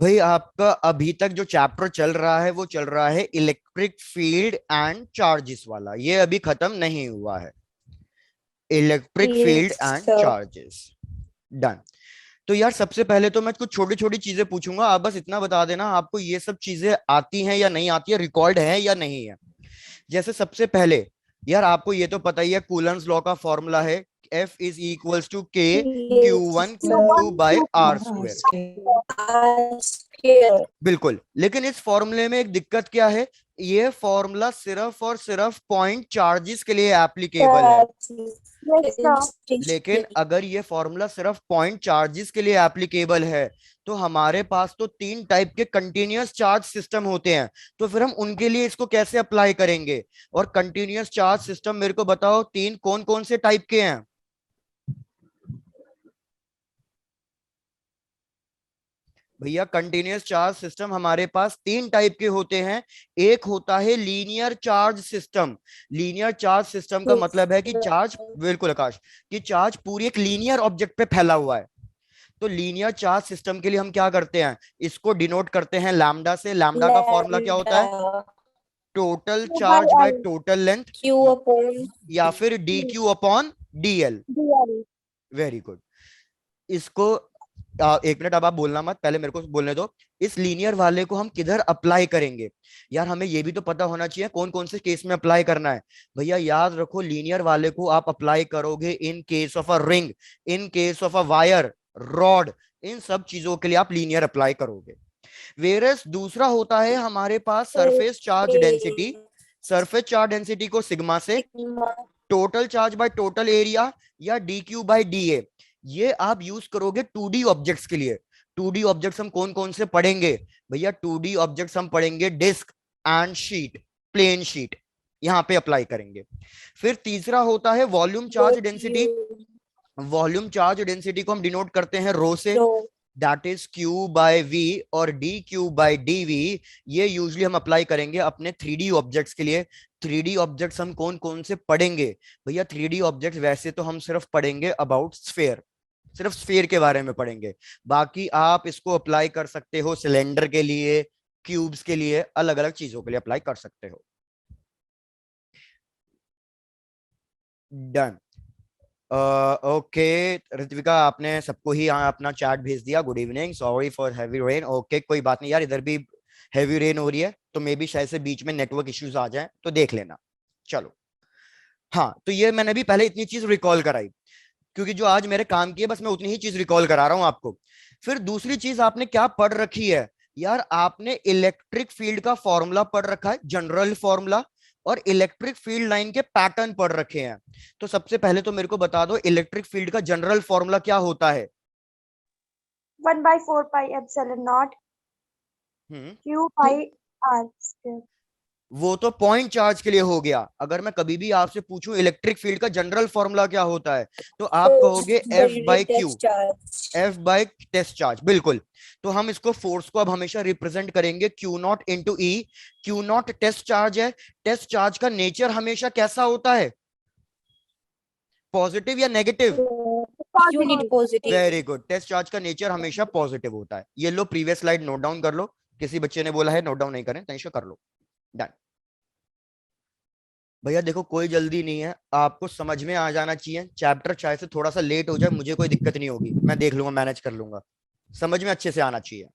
भाई आपका अभी तक जो चैप्टर चल रहा है वो चल रहा है इलेक्ट्रिक फील्ड एंड चार्जेस वाला, ये अभी खत्म नहीं हुआ है। Electric field Yes, and sir. Charges, done. तो यार सबसे पहले तो मैं कुछ छोटी छोटी चीजें पूछूंगा, आप बस इतना बता देना आपको ये सब चीजें आती हैं या नहीं आती है, रिकॉर्ड है या नहीं है। जैसे सबसे पहले यार आपको ये तो पता ही है, कूलम्स लॉ का फॉर्मूला है F is equals to K Q Yes, one Q sir. Two by are square. Ask you. Ask you. बिल्कुल, लेकिन इस फॉर्मूले में एक दिक्कत क्या है, ये फॉर्मूला सिर्फ और सिर्फ पॉइंट चार्जेस के लिए एप्लीकेबल है। लेकिन अगर ये फॉर्मूला सिर्फ पॉइंट चार्जेस के लिए एप्लीकेबल है, तो हमारे पास तो तीन टाइप के कंटिन्यूअस चार्ज सिस्टम होते हैं, तो फिर हम उनके लिए इसको कैसे अप्लाई करेंगे। और कंटिन्यूअस चार्ज सिस्टम मेरे को बताओ तीन कौन कौन से टाइप के हैं। भैया कंटिन्यूअस चार्ज सिस्टम हमारे पास तीन टाइप के होते हैं। एक होता है linear charge system. Linear charge system का Yes, मतलब है कि sir. चार्ज, बिल्कुल आकाश, कि चार्ज पूरी एक लीनियर ऑब्जेक्ट पे फैला हुआ है। तो लीनियर चार्ज सिस्टम के लिए हम क्या करते हैं, इसको डिनोट करते हैं लैम्डा से। लैम्डा का फॉर्मूला क्या होता है, Lambda total charge by total length, Q upon या फिर D Q upon D L. DL. Very good. इसको एक मिनट, अब आप बोलना मत, पहले मेरे को बोलने दो। इस लीनियर वाले को हम किधर अप्लाई करेंगे, यार हमें ये भी तो पता होना चाहिए कौन कौन से केस में अप्लाई करना है। भैया याद रखो, लीनियर वाले को आप अप्लाई करोगे in case of a ring, in case of a wire, rod, इन सब चीजों के लिए आप लीनियर अप्लाई करोगे। वेरस दूसरा होता है हमारे पास surface charge density. Okay. Surface charge density को सिग्मा से, Sigma. Total charge by total area, या d q by d a, ये आप यूज करोगे 2D ऑब्जेक्ट्स के लिए। 2D ऑब्जेक्ट्स हम कौन कौन से पढ़ेंगे, भैया 2D ऑब्जेक्ट्स हम पढ़ेंगे disc and sheet, plane sheet, यहां पे अप्लाई करेंगे। फिर तीसरा होता है volume charge Both density. you. Volume charge density को हम डिनोट करते हैं रो से, Row. That is q by v, और d q by d v. ये यूजली हम अप्लाई करेंगे अपने 3D ऑब्जेक्ट्स के लिए। 3D ऑब्जेक्ट्स हम कौन कौन से पढ़ेंगे, भैया 3D ऑब्जेक्ट्स वैसे तो हम सिर्फ पढ़ेंगे अबाउट स्फेयर, सिर्फ स्फीयर के बारे में पढ़ेंगे। बाकी आप इसको अप्लाई कर सकते हो सिलेंडर के लिए, क्यूब्स के लिए, अलग अलग चीजों के लिए अप्लाई कर सकते हो। डन। ओके ऋत्विका, आपने सबको ही यहाँ अपना चैट भेज दिया, good evening, sorry for heavy rain. Okay कोई बात नहीं यार, इधर भी हैवी रेन हो रही है, तो मे बी शायद से बीच में नेटवर्क इश्यूज आ जाए, तो देख लेना। चलो, हाँ तो ये मैंने भी पहले इतनी चीज रिकॉल कराई, क्योंकि जो आज मेरे काम की है बस मैं उतनी ही चीज रिकॉल करा रहा हूं आपको। फिर दूसरी चीज आपने क्या पढ़ रखी है, यार आपने इलेक्ट्रिक फील्ड का फॉर्मूला पढ़ रखा है, जनरल फॉर्मूला, और इलेक्ट्रिक फील्ड लाइन के पैटर्न पढ़ रखे हैं। तो सबसे पहले तो मेरे को बता दो इलेक्ट्रिक फील्ड का जनरल फॉर्मूला क्या होता है। 1/4 pi epsilon naught हम्म, Q pi R square. वो तो पॉइंट चार्ज के लिए हो गया। अगर मैं कभी भी आपसे पूछूं इलेक्ट्रिक फील्ड का जनरल फॉर्मूला क्या होता है, तो आप Force कहोगे by F by unit Q, test charge. F by test charge, बिल्कुल। तो हम इसको फोर्स को अब हमेशा रिप्रेजेंट करेंगे Q not into E. Q not test charge है, टेस्ट चार्ज का नेचर हमेशा कैसा होता है, पॉजिटिव या negative. Unit positive. Very good, test charge का नेचर हमेशा पॉजिटिव होता है। ये लो प्रीवियस स्लाइड नोट डाउन कर लो, किसी बच्चे ने बोला है नोट डाउन नहीं करें, तनिष्का कर लो। डन। भैया देखो कोई जल्दी नहीं है, आपको समझ में आ जाना चाहिए चैप्टर, चाहे से थोड़ा सा लेट हो जाए मुझे कोई दिक्कत नहीं होगी, मैं देख लूंगा, मैनेज कर लूंगा, समझ में अच्छे से आना चाहिए।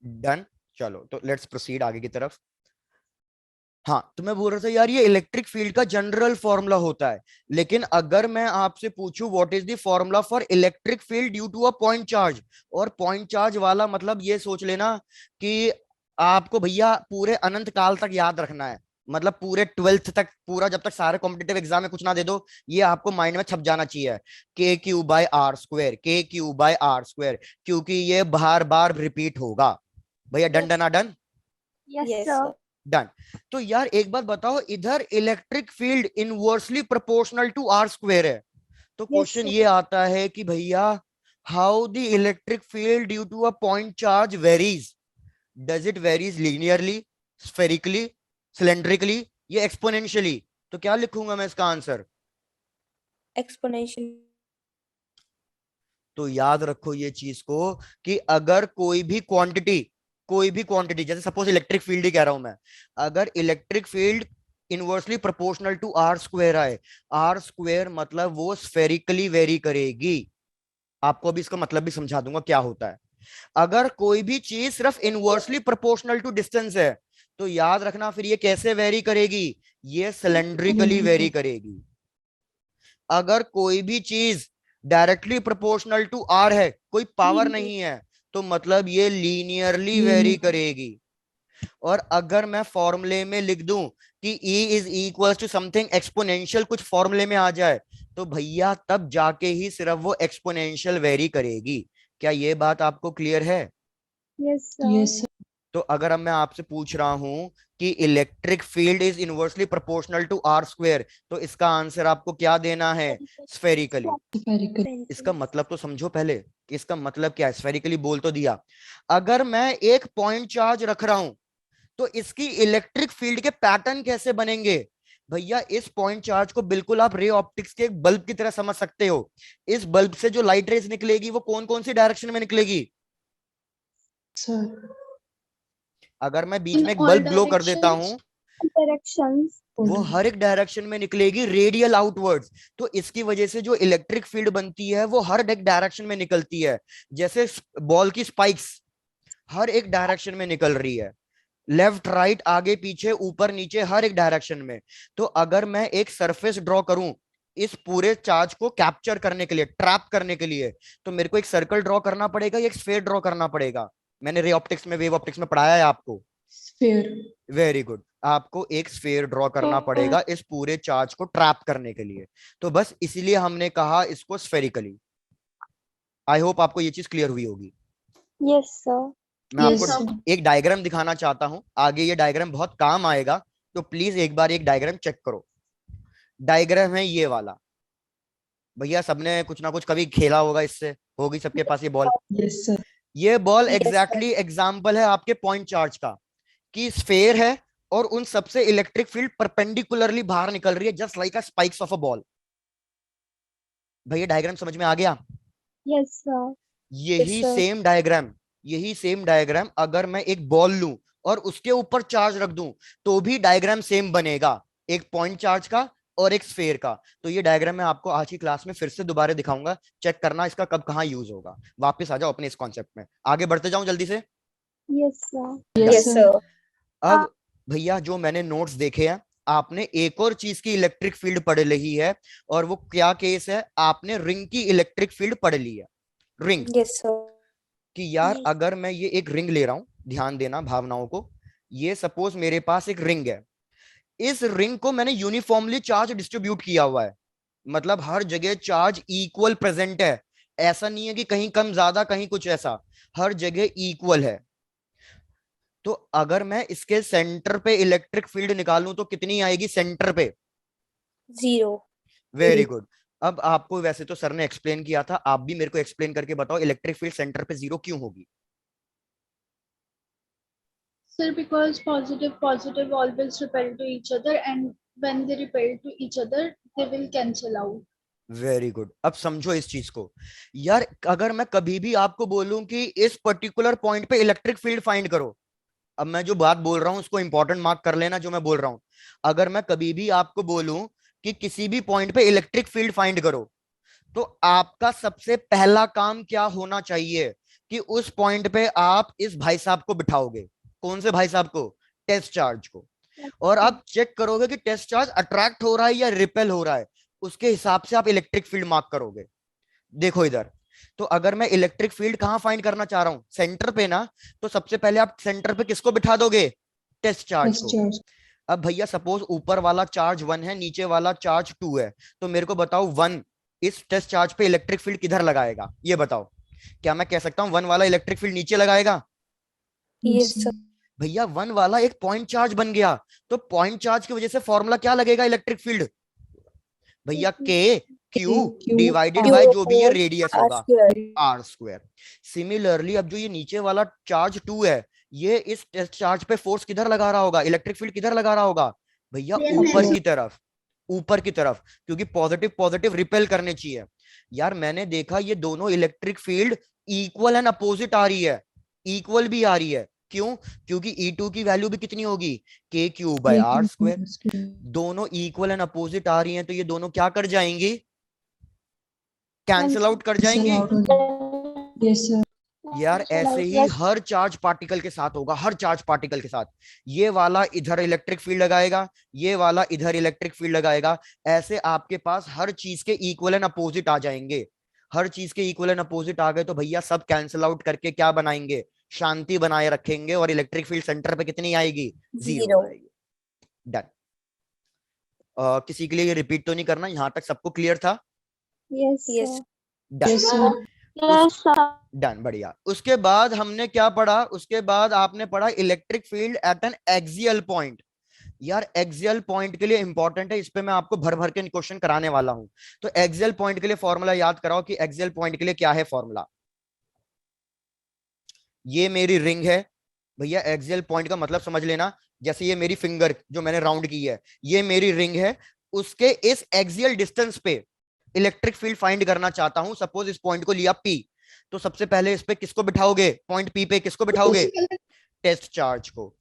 डन। चलो तो लेट्स प्रोसीड आगे की तरफ। हाँ तो मैं बोल रहा था यार ये इलेक्ट्रिक फील्ड का जनरल फॉर्मूला होता है, लेकिन अगर मैं आपसे पूछूं what is the formula for electric field due to a point charge, और पॉइंट चार्ज वाला मतलब ये सोच लेना कि आपको भैया पूरे अनंत काल तक याद रखना है, मतलब पूरे 12th तक, पूरा जब तक सारे कॉम्पिटेटिव एग्जाम में कुछ ना दे दो, ये आपको माइंड में छप जाना चाहिए, K Q by are square, K Q by are square, क्योंकि ये बार बार रिपीट होगा। भैया done done done. Yes, Yes, sir. sir. Done. तो यार एक बात बताओ, इधर electric field inversely proportional to R square है, तो Yes, क्वेश्चन sir. ये आता है कि भैया how the electric field due to a point charge varies, does it varies linearly, spherically, cylindrically, या एक्सपोनेंशियली। तो क्या लिखूंगा मैं इसका आंसर, exponential. तो याद रखो ये चीज को कि अगर कोई भी क्वांटिटी जैसे सपोज इलेक्ट्रिक फील्ड ही कह रहा हूं मैं, अगर electric field inversely proportional to R square आए, आर स्क्वायर मतलब वो स्फेरिकली वेरी करेगी। आपको अभी इसका मतलब भी समझा दूंगा क्या होता है। अगर कोई भी चीज सिर्फ इनवर्सली प्रोपोर्शनल टू डिस्टेंस है तो याद रखना फिर ये कैसे वेरी करेगी, ये सिलेंड्रिकली वेरी करेगी। अगर कोई भी चीज डायरेक्टली प्रोपोर्शनल टू आर है, कोई पावर नहीं है, तो मतलब ये लीनियरली वेरी करेगी। और अगर मैं फॉर्मूले में लिख दूं कि E is equal to something exponential, कुछ फॉर्मूले में आ जाए, तो भैया तब जाके ही सिर्फ वो एक्सपोनेंशियल वेरी करेगी। क्या ये बात आपको क्लियर है? Yes, sir. Yes, sir. तो अगर अब मैं आपसे पूछ रहा हूं कि electric field is inversely proportional to R square, तो इसका आंसर आपको क्या देना है? स्फेरिकली। Spherical. इसका मतलब तो समझो पहले कि इसका मतलब क्या है। स्फेरिकली बोल तो दिया। अगर मैं एक पॉइंट चार्ज रख रहा हूं तो इसकी इलेक्ट्रिक फील्ड के पैटर्न कैसे बनेंगे? भैया इस पॉइंट चार्ज को बिल्कुल आप रे ऑप्टिक्स के एक बल्ब की तरह समझ सकते हो। इस बल्ब से जो लाइट रेज निकलेगी वो कौन कौन सी डायरेक्शन में निकलेगी? Sir. अगर मैं बीच In में एक all बल्ब ग्लो कर देता directions. हूं, Directions. वो हर एक डायरेक्शन में निकलेगी रेडियल आउटवर्ड्स। तो इसकी वजह से जो इलेक्ट्रिक फील्ड बनती है वो हर एक डायरेक्शन में निकलती है। जैसे बॉल की स्पाइक्स हर एक डायरेक्शन में निकल रही है, लेफ्ट राइट आगे पीछे ऊपर नीचे हर एक डायरेक्शन में। तो अगर मैं एक सरफेस ड्रॉ करूं इस पूरे चार्ज को कैप्चर करने के लिए, ट्रैप करने के लिए, तो मेरे को एक सर्कल ड्रॉ करना पड़ेगा या एक स्फीयर ड्रॉ करना पड़ेगा? मैंने रे ऑप्टिक्स में, वेव ऑप्टिक्स में पढ़ाया है आपको। Sphere. Very good. आपको एक स्फीयर ड्रॉ करना पड़ेगा इस पूरे चार्ज को ट्रैप करने के लिए। तो बस इसीलिए हमने कहा इसको स्फेरिकली। आई होप आपको ये चीज क्लियर हुई होगी। Yes, sir. मैं Yes, आपको sir. एक डायग्राम दिखाना चाहता हूं, आगे ये डायग्राम बहुत काम आएगा, तो प्लीज एक बार एक डायग्राम चेक करो। डायग्राम है ये वाला। भैया सबने कुछ ना कुछ कभी खेला होगा, इससे होगी सबके पास ये बॉल। Yes, sir. ये ball Yes, sir. Exactly example है आपके पॉइंट चार्ज का, कि स्फेयर है और उन सबसे इलेक्ट्रिक फील्ड परपेंडिकुलरली बाहर निकल रही है, just like a spikes of a ball. भैया डायग्राम समझ में आ गया? Yes, sir. यही sir. सेम डायग्राम अगर मैं एक बॉल लूं और उसके ऊपर चार्ज रख दूं तो भी डायग्राम सेम बनेगा, एक पॉइंट चार्ज का और एक स्फेयर का। तो ये डायग्राम मैं आपको आज की क्लास में फिर से दोबारा दिखाऊंगा, चेक करना इसका कब कहां यूज होगा। वापस आ जाओ अपने इस कॉन्सेप्ट में, आगे बढ़ते जाऊं जल्दी से। Yes, sir. Yes, Yes, sir. sir. अब भैया जो मैंने नोट्स देखे हैं, आपने एक और चीज की इलेक्ट्रिक फील्ड पढ़ ली है, और वो क्या केस है? आपने रिंग की इलेक्ट्रिक फील्ड पढ़ ली है। Ring Yes, sir. कि यार Yes. अगर मैं ये एक रिंग ले रहा हूं, ध्यान देना भावनाओं को, ये सपोज मेरे पास एक रिंग है, इस रिंग को मैंने यूनिफॉर्मली चार्ज डिस्ट्रीब्यूट किया हुआ है, मतलब हर जगह चार्ज इक्वल प्रेजेंट है। ऐसा नहीं है कि कहीं कम ज्यादा कहीं कुछ ऐसा, हर जगह इक्वल है। तो अगर मैं इसके सेंटर पे इलेक्ट्रिक फील्ड निकालूं तो कितनी आएगी सेंटर पे? 0. Very good. अब आपको वैसे तो सर ने एक्सप्लेन किया था, आप भी मेरे को एक्सप्लेन करके बताओ इलेक्ट्रिक फील्ड सेंटर पे 0 क्यों होगी? Sir, because positive always repel to each other, and when they repel to each other, they will cancel out. Very good. अब समझो इस चीज को यार, अगर मैं कभी भी आपको बोलूं कि इस पर्टिकुलर पॉइंट पे इलेक्ट्रिक फील्ड फाइंड करो, अब मैं जो बात बोल रहा हूं उसको इंपॉर्टेंट मार्क कर लेना जो मैं बोल रहा हूं। अगर मैं कभी भी आपको बोलूं कि किसी भी पॉइंट पे इलेक्ट्रिक फील्ड फाइंड करो, तो आपका सबसे पहला काम क्या होना चाहिए? कि उस पॉइंट पे आप इस भाई साहब को बिठाओगे। कौन से भाई साहब को? टेस्ट चार्ज को। और आप चेक करोगे कि टेस्ट चार्ज अट्रैक्ट हो रहा है या रिपेल हो रहा है, उसके हिसाब से आप इलेक्ट्रिक फील्ड मार्क करोगे। देखो इधर, तो अगर मैं इलेक्ट्रिक फील्ड कहां फाइंड करना चाह रहा हूं? सेंटर पे ना, तो सबसे पहले आप सेंटर पे किसको बिठा दोगे? टेस्ट चार्ज Yes, को। charge. अब भैया सपोज ऊपर वाला चार्ज 1 है, नीचे वाला चार्ज 2 है, तो मेरे को बताओ 1 इस टेस्ट चार्ज पे इलेक्ट्रिक फील्ड किधर लगाएगा? ये बताओ। क्या मैं कह सकता हूं 1 वाला इलेक्ट्रिक फील्ड नीचे लगाएगा? Yes, sir. भैया 1 वाला एक पॉइंट चार्ज बन गया, तो पॉइंट चार्ज की वजह से फॉर्मूला क्या लगेगा इलेक्ट्रिक फील्ड? भैया K Q Q divided R by जो भी ये Q रेडियस R होगा, square. R square. सिमिलरली अब जो ये नीचे वाला चार्ज 2 है, ये इस टेस्ट चार्ज पे फोर्स किधर लगा रहा होगा? इलेक्ट्रिक फील्ड किधर लगा रहा होगा? भैया ऊपर की तरफ। ऊपर की तरफ, क्योंकि पॉजिटिव पॉजिटिव रिपेल करने चाहिए। यार मैंने देखा ये दोनों electric field equal and opposite आ रही है, इक्वल भी आ रही है। क्यों? क्योंकि E2 की वैल्यू भी कितनी होगी, k cube by are square. दोनों इक्वल एंड अपोजिट आ रही हैं, तो ये दोनों क्या कर जाएंगी, कैंसिल आउट कर जाएंगी। Yes sir. यार ऐसे ही हर चार्ज पार्टिकल के साथ होगा, हर चार्ज पार्टिकल के साथ। ये वाला इधर इलेक्ट्रिक फील्ड लगाएगा, ये वाला इधर इलेक्ट्रिक फील्ड लगाएगा। ऐसे आपके पास हर चीज के इक्वल एंड अपोजिट आ जाएंगे। हर चीज के इक्वल एंड अपोजिट आ गए तो भैया सब कैंसिल आउट करके क्या बनाएंगे, शांति बनाए रखेंगे, और इलेक्ट्रिक फील्ड सेंटर पे कितनी आएगी, 0 आएगी। डन। किसी के लिए ये रिपीट तो नहीं करना, यहां तक सबको क्लियर था? Yes, Yes. sir. Done yes sir. Yes, sir. Done, बढ़िया। उसके बाद हमने क्या पढ़ा, उसके बाद आपने पढ़ा electric field at N axial point. यार एक्सियल पॉइंट के लिए इंपॉर्टेंट है, इस पे मैं आपको भर भर के क्वेश्चन कराने वाला हूं। तो एक्सियल पॉइंट के लिए फॉर्मूला याद कराओ कि एक्सियल पॉइंट के लिए क्या है फॉर्मूला। ये मेरी रिंग है भैया, एक्सियल पॉइंट का मतलब समझ लेना, जैसे ये मेरी फिंगर जो मैंने राउंड की है, ये मेरी रिंग है, उसके इस एक्सियल डिस्टेंस पे इलेक्ट्रिक फील्ड फाइंड करना चाहता हूं। सपोज इस पॉइंट को लिया P, तो सबसे पहले इस पे किसको बिठाओगे, पॉइंट P पे किसको बिठाओगे, टेस्ट चार्ज को।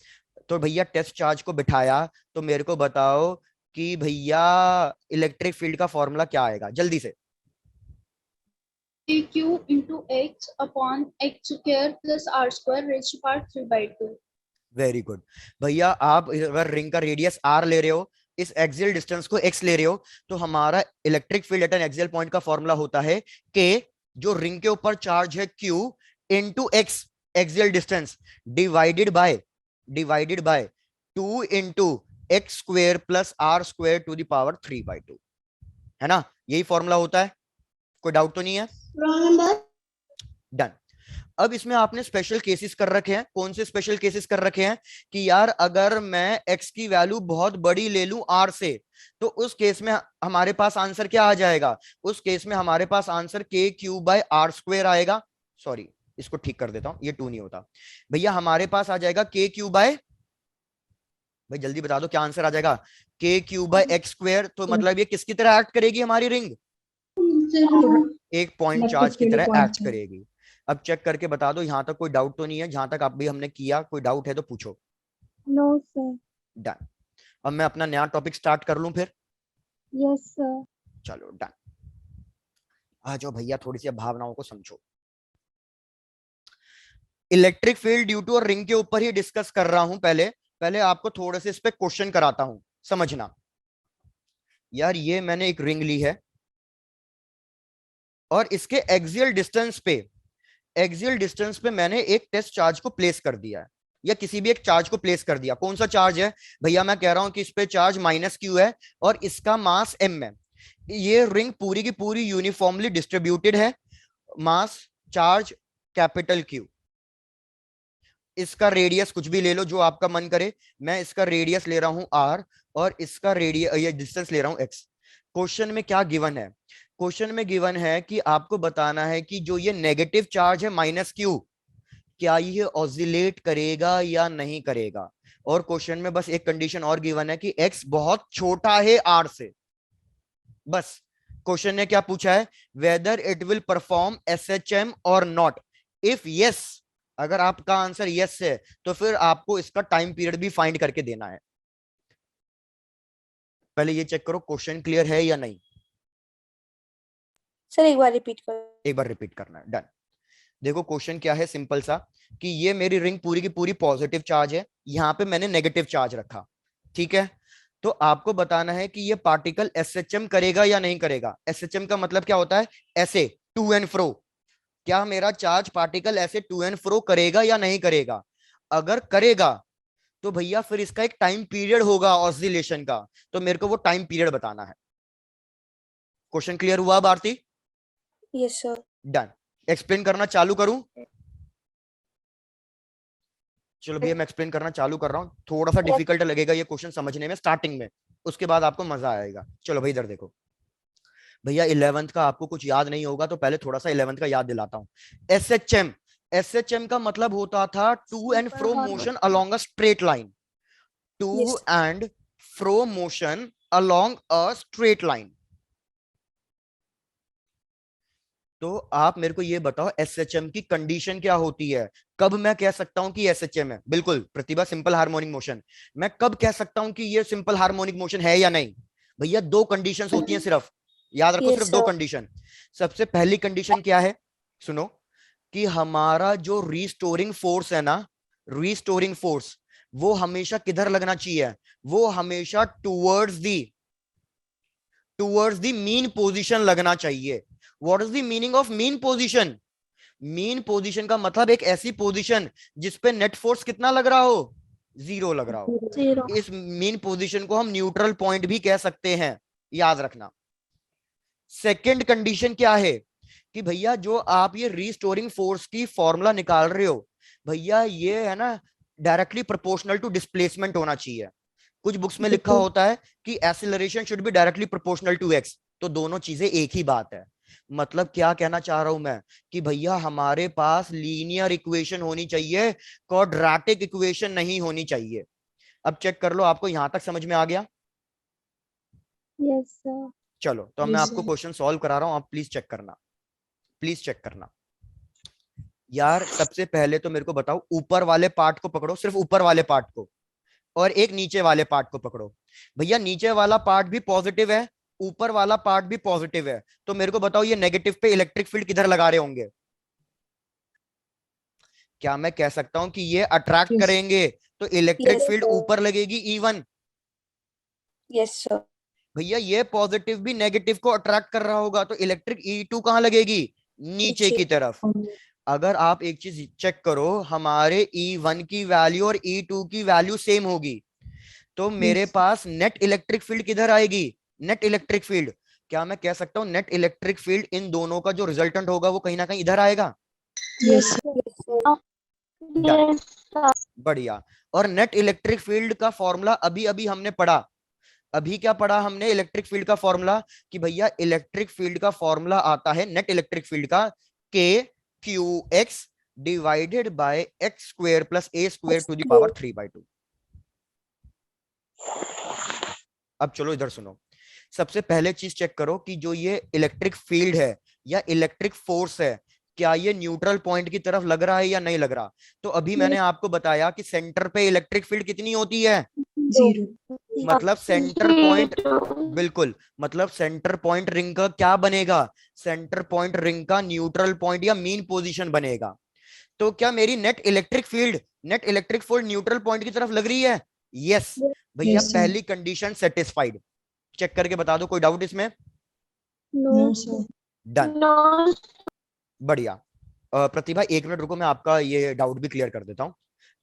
तो भैया टेस्ट चार्ज को बिठाया, तो मेरे को बताओ कि भैया इलेक्ट्रिक फील्ड का फॉर्मूला क्या आएगा, जल्दी से। q into x upon x square plus r square raised to power 3/2। Very good. भैया आप अगर रिंग का रेडियस r ले रहे हो, इस एक्सियल डिस्टेंस को x ले रहे हो, तो हमारा electric field at N axial point का फॉर्मूला होता है k, जो रिंग के ऊपर चार्ज है q, into x axial distance, divided by 2 into X square plus R square to the power 3/2, है ना? यही फॉर्मूला होता है, कोई डाउट तो नहीं है? डन। अब इसमें आपने स्पेशल केसेस कर रखे हैं। कौन से स्पेशल केसेस कर रखे हैं कि यार अगर मैं x की वैल्यू बहुत बड़ी ले लूं r से, तो उस केस में हमारे पास आंसर क्या आ जाएगा, उस केस में हमारे पास answer k cube by are square आएगा। सॉरी, इसको ठीक कर देता हूं, ये 2 नहीं होता भैया, हमारे पास आ जाएगा k क्यूब बाय, भाई जल्दी बता दो क्या आंसर आ जाएगा, k cube bye x square. तो मतलब ये किसकी तरह एक्ट करेगी हमारी रिंग, एक पॉइंट चार्ज की तरह एक्ट करेगी। अब चेक करके बता दो, यहां तक कोई डाउट तो नहीं है, जहां तक आप भी हमने किया, कोई डाउट है तो पूछो। No, sir. डन। अब मैं अपना नया टॉपिक स्टार्ट कर लूं फिर? Yes, sir. चलो डन। आ जाओ भैया, थोड़ी सी भावनाओं को समझो। इलेक्ट्रिक फील्ड ड्यू टू और रिंग के ऊपर ही डिस्कस कर रहा हूं। पहले आपको थोड़े से इस पे क्वेश्चन कराता हूं, समझना। यार ये मैंने एक रिंग ली है, और इसके एक्सियल डिस्टेंस पे मैंने एक टेस्ट चार्ज को प्लेस कर दिया है, या किसी भी एक चार्ज को प्लेस कर दिया। कौन सा चार्ज है भैया, मैं कह रहा हूं कि इस पे चार्ज -q है और इसका मास m है। ये रिंग पूरी की पूरी यूनिफॉर्मली डिस्ट्रीब्यूटेड है, मास चार्ज कैपिटल Q। इसका रेडियस कुछ भी ले लो जो आपका मन करे, मैं इसका रेडियस ले रहा हूं r और इसका रेडियस ये डिस्टेंस ले रहा हूं x। क्वेश्चन में क्या गिवन है, क्वेश्चन में गिवन है कि आपको बताना है कि जो ये नेगेटिव चार्ज है -q, क्या ये ऑसिलेट करेगा या नहीं करेगा। और क्वेश्चन में बस एक कंडीशन और गिवन है कि x बहुत छोटा है r से। बस क्वेश्चन ने क्या पूछा है, whether it will perform SHM और नॉट। इफ यस, अगर आपका आंसर यस है तो फिर आपको इसका टाइम पीरियड भी फाइंड करके देना है। पहले ये चेक करो क्वेश्चन क्लियर है या नहीं। सर एक बार रिपीट करो। एक बार रिपीट करना है। डन। देखो क्वेश्चन क्या है, सिंपल सा, कि ये मेरी रिंग पूरी की पूरी पॉजिटिव चार्ज है, यहां पे मैंने नेगेटिव चार्ज रखा, ठीक है। तो आपको बताना है कि ये पार्टिकल SHM करेगा या नहीं करेगा। SHM का मतलब क्या होता है, ऐसे टू एंड फ्रो। क्या मेरा चार्ज पार्टिकल ऐसे टू एंड फ्रो करेगा या नहीं करेगा। अगर करेगा तो भैया फिर इसका एक टाइम पीरियड होगा ऑसिलेशन का, तो मेरे को वो टाइम पीरियड बताना है। क्वेश्चन क्लियर हुआ Bharti? Yes sir. Done. Explain करना चालू करूं? चलो भैया मैं एक्सप्लेन करना चालू कर रहा हूं। थोड़ा सा डिफिकल्ट लगेगा ये क्वेश्चन समझने में स्टार्टिंग में, उसके बाद आपको मजा आएगा। चलो भाई इधर देखो भैया, 11th का आपको कुछ याद नहीं होगा तो पहले थोड़ा सा 11th का याद दिलाता हूं। SHM का मतलब होता था to and fro motion along a straight line. To and fro motion along a straight line. तो आप मेरे को ये बताओ एसएचएम की कंडीशन क्या होती है, कब मैं कह सकता हूं कि एसएचएम है? बिल्कुल प्रतिभा, सिंपल हार्मोनिक मोशन। मैं कब कह सकता हूं कि ये सिंपल हार्मोनिक मोशन है या नहीं? भैया दो कंडीशंस होती हैं सिर्फ, याद रखो, Yes, सिर्फ दो sir. कंडीशन। सबसे पहली कंडीशन क्या है, सुनो, कि हमारा जो रीस्टोरिंग फोर्स है ना, रीस्टोरिंग फोर्स, वो हमेशा किधर लगना चाहिए? वो हमेशा टूवर्ड्स द मीन पोजीशन लगना चाहिए। What is the meaning of mean position? Mean position का मतलब एक ऐसी पोजीशन जिसपे नेट फोर्स कितना लग रहा हो? 0 लग रहा हो। 0. इस मीन पोजीशन को हम न्यूट्रल पॉइंट भी कह सकते हैं, याद रखना। सेकंड कंडीशन क्या है कि भैया जो आप ये रीस्टोरिंग फोर्स की फॉर्मूला निकाल रहे हो, भैया ये है ना डायरेक्टली प्रोपोर्शनल टू डिस्प्लेसमेंट होना चाहिए। कुछ बुक्स में लिखा होता है कि acceleration should be directly proportional to X, तो दोनों चीजें एक ही बात है। मतलब क्या कहना चाह रहा हूं मैं कि भैया हमारे पास लीनियर इक्वेशन होनी चाहिए, क्वाड्रेटिक इक्वेशन नहीं होनी चाहिए। अब चेक कर लो, आपको यहां तक समझ में आ गया? Yes, sir. चलो तो मैं आपको क्वेश्चन सॉल्व करा रहा हूं, आप प्लीज चेक करना, प्लीज चेक करना। यार सबसे पहले तो मेरे को बताओ, ऊपर वाले पार्ट को पकड़ो, सिर्फ ऊपर वाले पार्ट को, और एक नीचे वाले पार्ट को पकड़ो। भैया नीचे वाला पार्ट भी पॉजिटिव है, ऊपर वाला पार्ट भी पॉजिटिव है, तो मेरे को बताओ ये नेगेटिव पे इलेक्ट्रिक फील्ड किधर लगा रहे होंगे? क्या मैं कह सकता हूं कि ये अट्रैक्ट Yes. करेंगे तो इलेक्ट्रिक Yes, फील्ड sir. ऊपर लगेगी E1? Yes, sir. भैया ये पॉजिटिव भी नेगेटिव को अट्रैक्ट कर रहा होगा, तो इलेक्ट्रिक E2 कहां लगेगी? नीचे नीचे. की तरफ। अगर आप एक चीज चेक करो, हमारे E1 की वैल्यू और E2 की वैल्यू सेम होगी, तो मेरे Yes. पास नेट इलेक्ट्रिक फील्ड किधर आएगी? नेट इलेक्ट्रिक फील्ड, क्या मैं कह सकता हूं नेट इलेक्ट्रिक फील्ड इन दोनों का जो रिजल्टेंट होगा वो कहीं ना कहीं इधर आएगा? Yes. Yes, sir. Done. Yes, sir. बढ़िया। और नेट इलेक्ट्रिक फील्ड का फॉर्मूला अभी अभी हमने पढ़ा, अभी क्या पढ़ा हमने इलेक्ट्रिक फील्ड का फॉर्मूला? कि भैया इलेक्ट्रिक फील्ड का फॉर्मूला आता है नेट इलेक्ट्रिक फील्ड का K Q X divided by X square plus A square to the power 3/2। अब चलो इधर सुनो, सबसे पहले चीज चेक करो कि जो ये इलेक्ट्रिक फील्ड है या इलेक्ट्रिक फोर्स है, क्या ये न्यूट्रल पॉइंट की तरफ लग रहा है या नहीं लग रहा? तो अभी मैंने आपको बताया कि सेंटर पे इलेक्ट्रिक फील्ड कितनी होती है? 0. मतलब सेंटर पॉइंट, बिल्कुल, मतलब सेंटर पॉइंट रिंग का क्या बनेगा? सेंटर पॉइंट रिंग का न्यूट्रल पॉइंट या मीन पोजीशन बनेगा। तो क्या मेरी net electric field neutral point की तरफ लग रही है? यस भैया, Yes, sir. पहली कंडीशन सेटिस्फाइड। चेक करके बता दो, कोई डाउट इसमें? No, No, sir. Done, no, बढ़िया। प्रतिभा एक मिनट रुको, मैं आपका ये डाउट भी क्लियर कर देता हूं।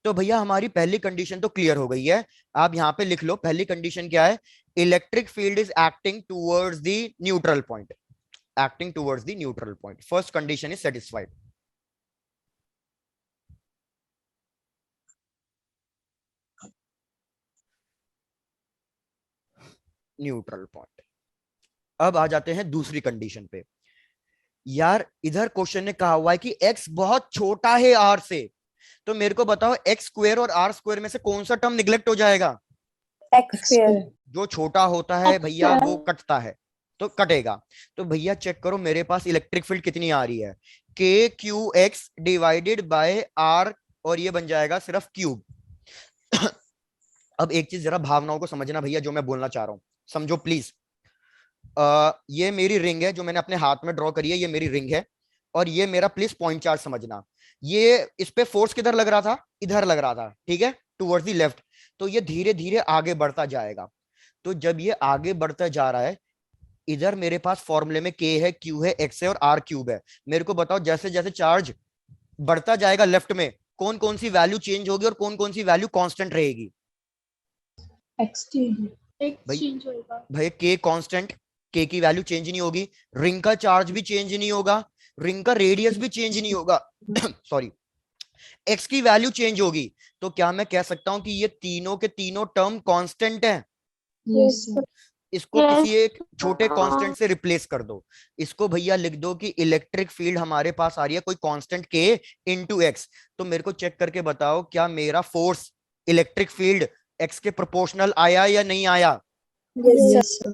तो भैया हमारी पहली कंडीशन तो क्लियर हो गई है, आप यहाँ पे लिख लो पहली कंडीशन क्या है? Electric field is acting towards the neutral point, acting towards the neutral point. First condition is satisfied. Neutral point. अब आ जाते हैं दूसरी कंडीशन पे। यार इधर क्वेश्चन ने कहा हुआ है कि x बहुत छोटा है r से, तो मेरे को बताओ x स्क्वायर और r स्क्वायर में से कौन सा टर्म निगलेक्ट हो जाएगा? X square. जो छोटा होता है भैया वो कटता है, तो कटेगा। तो भैया चेक करो मेरे पास इलेक्ट्रिक फील्ड कितनी आ रही है, K Q X divided by R, और ये बन जाएगा सिर्फ क्यूब। अब एक चीज जरा भावनाओं को समझना भैया, जो मैं बोलना चाह रहा हूं समझो प्लीज। ये मेरी रिंग है जो मैंने अपने हाथ में ड्रॉ करी है, ये मेरी रिंग है, और ये मेरा प्लीज पॉइंट चार्ज समझना। ये इस पे फोर्स किधर लग रहा था? इधर लग रहा था, ठीक है, टुवर्ड्स द लेफ्ट। तो ये धीरे धीरे आगे बढ़ता जाएगा। तो जब ये आगे बढ़ता जा रहा है, इधर मेरे पास फॉर्मूले में के है, क्यू है, एक्स है और आर क्यूब है। मेरे को बताओ जैसे जैसे चार्ज बढ़ता जाएगा लेफ्ट में, कौन कौन सी वैल्यू चेंज होगी और कौन कौन सी वैल्यू कांस्टेंट रहेगी? Exchange. एक्सचेंज होगा। भाई के कांस्टेंट, के की वैल्यू चेंज नहीं होगी, रिंग का चार्ज भी चेंज नहीं होगा, रिंग का रेडियस भी चेंज नहीं होगा, सॉरी, एक्स की वैल्यू चेंज होगी। तो क्या मैं कह सकता हूं कि ये तीनों के तीनों टर्म कांस्टेंट हैं? Yes, sir. इसको Yes. किसी एक छोटे कांस्टेंट से रिप्लेस कर दो। इसको भैया लिख दो कि इलेक्ट्रिक फील्ड हमारे पास आ रही है कोई कांस्टेंट के इनटू एक्स। तो मेरे को चेक करके बताओ क्या मेरा फोर्स इलेक्ट्रिक फील्ड एक्स के प्रोपोर्शनल आया या नहीं आया? Yes, sir. Yes, sir.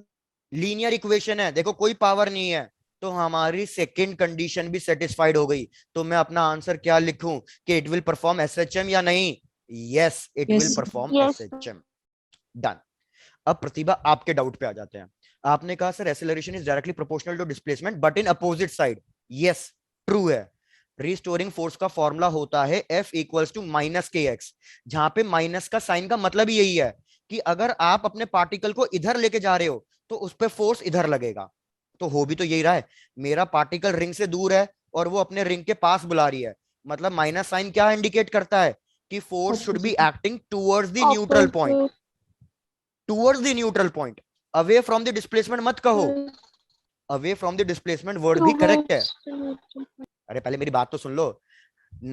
Linear equation है, देखो कोई पावर नहीं है, तो हमारी सेकंड कंडीशन भी सेटिस्फाइड हो गई। तो मैं अपना आंसर क्या लिखूं कि इट विल परफॉर्म एसएचएम या नहीं? Yes, it Yes, will sir. Perform Yes. SHM. Done. अब प्रतिभा आपके डाउट पे आ जाते हैं। आपने कहा sir acceleration is directly proportional to displacement but in opposite side. Yes, true है। रिस्टोरिंग फोर्स का फॉर्मूला होता है F equals to minus K X, जहां पे माइनस का साइन का मतलब ही यही है कि अगर आप अपने पार्टिकल को इधर लेके जा रहे हो तो उस पर फोर्स इधर लगेगा। तो हो भी तो यही रहा है, मेरा पार्टिकल रिंग से दूर है और वो अपने रिंग के पास बुला रही है, मतलब माइनस साइन क्या इंडिकेट करता है कि force should be Opposite. Acting towards the neutral point, Opposite. Towards the neutral point. Away from the displacement मत कहो, away from the displacement word भी करेक्ट है। अरे पहले मेरी बात तो सुन लो।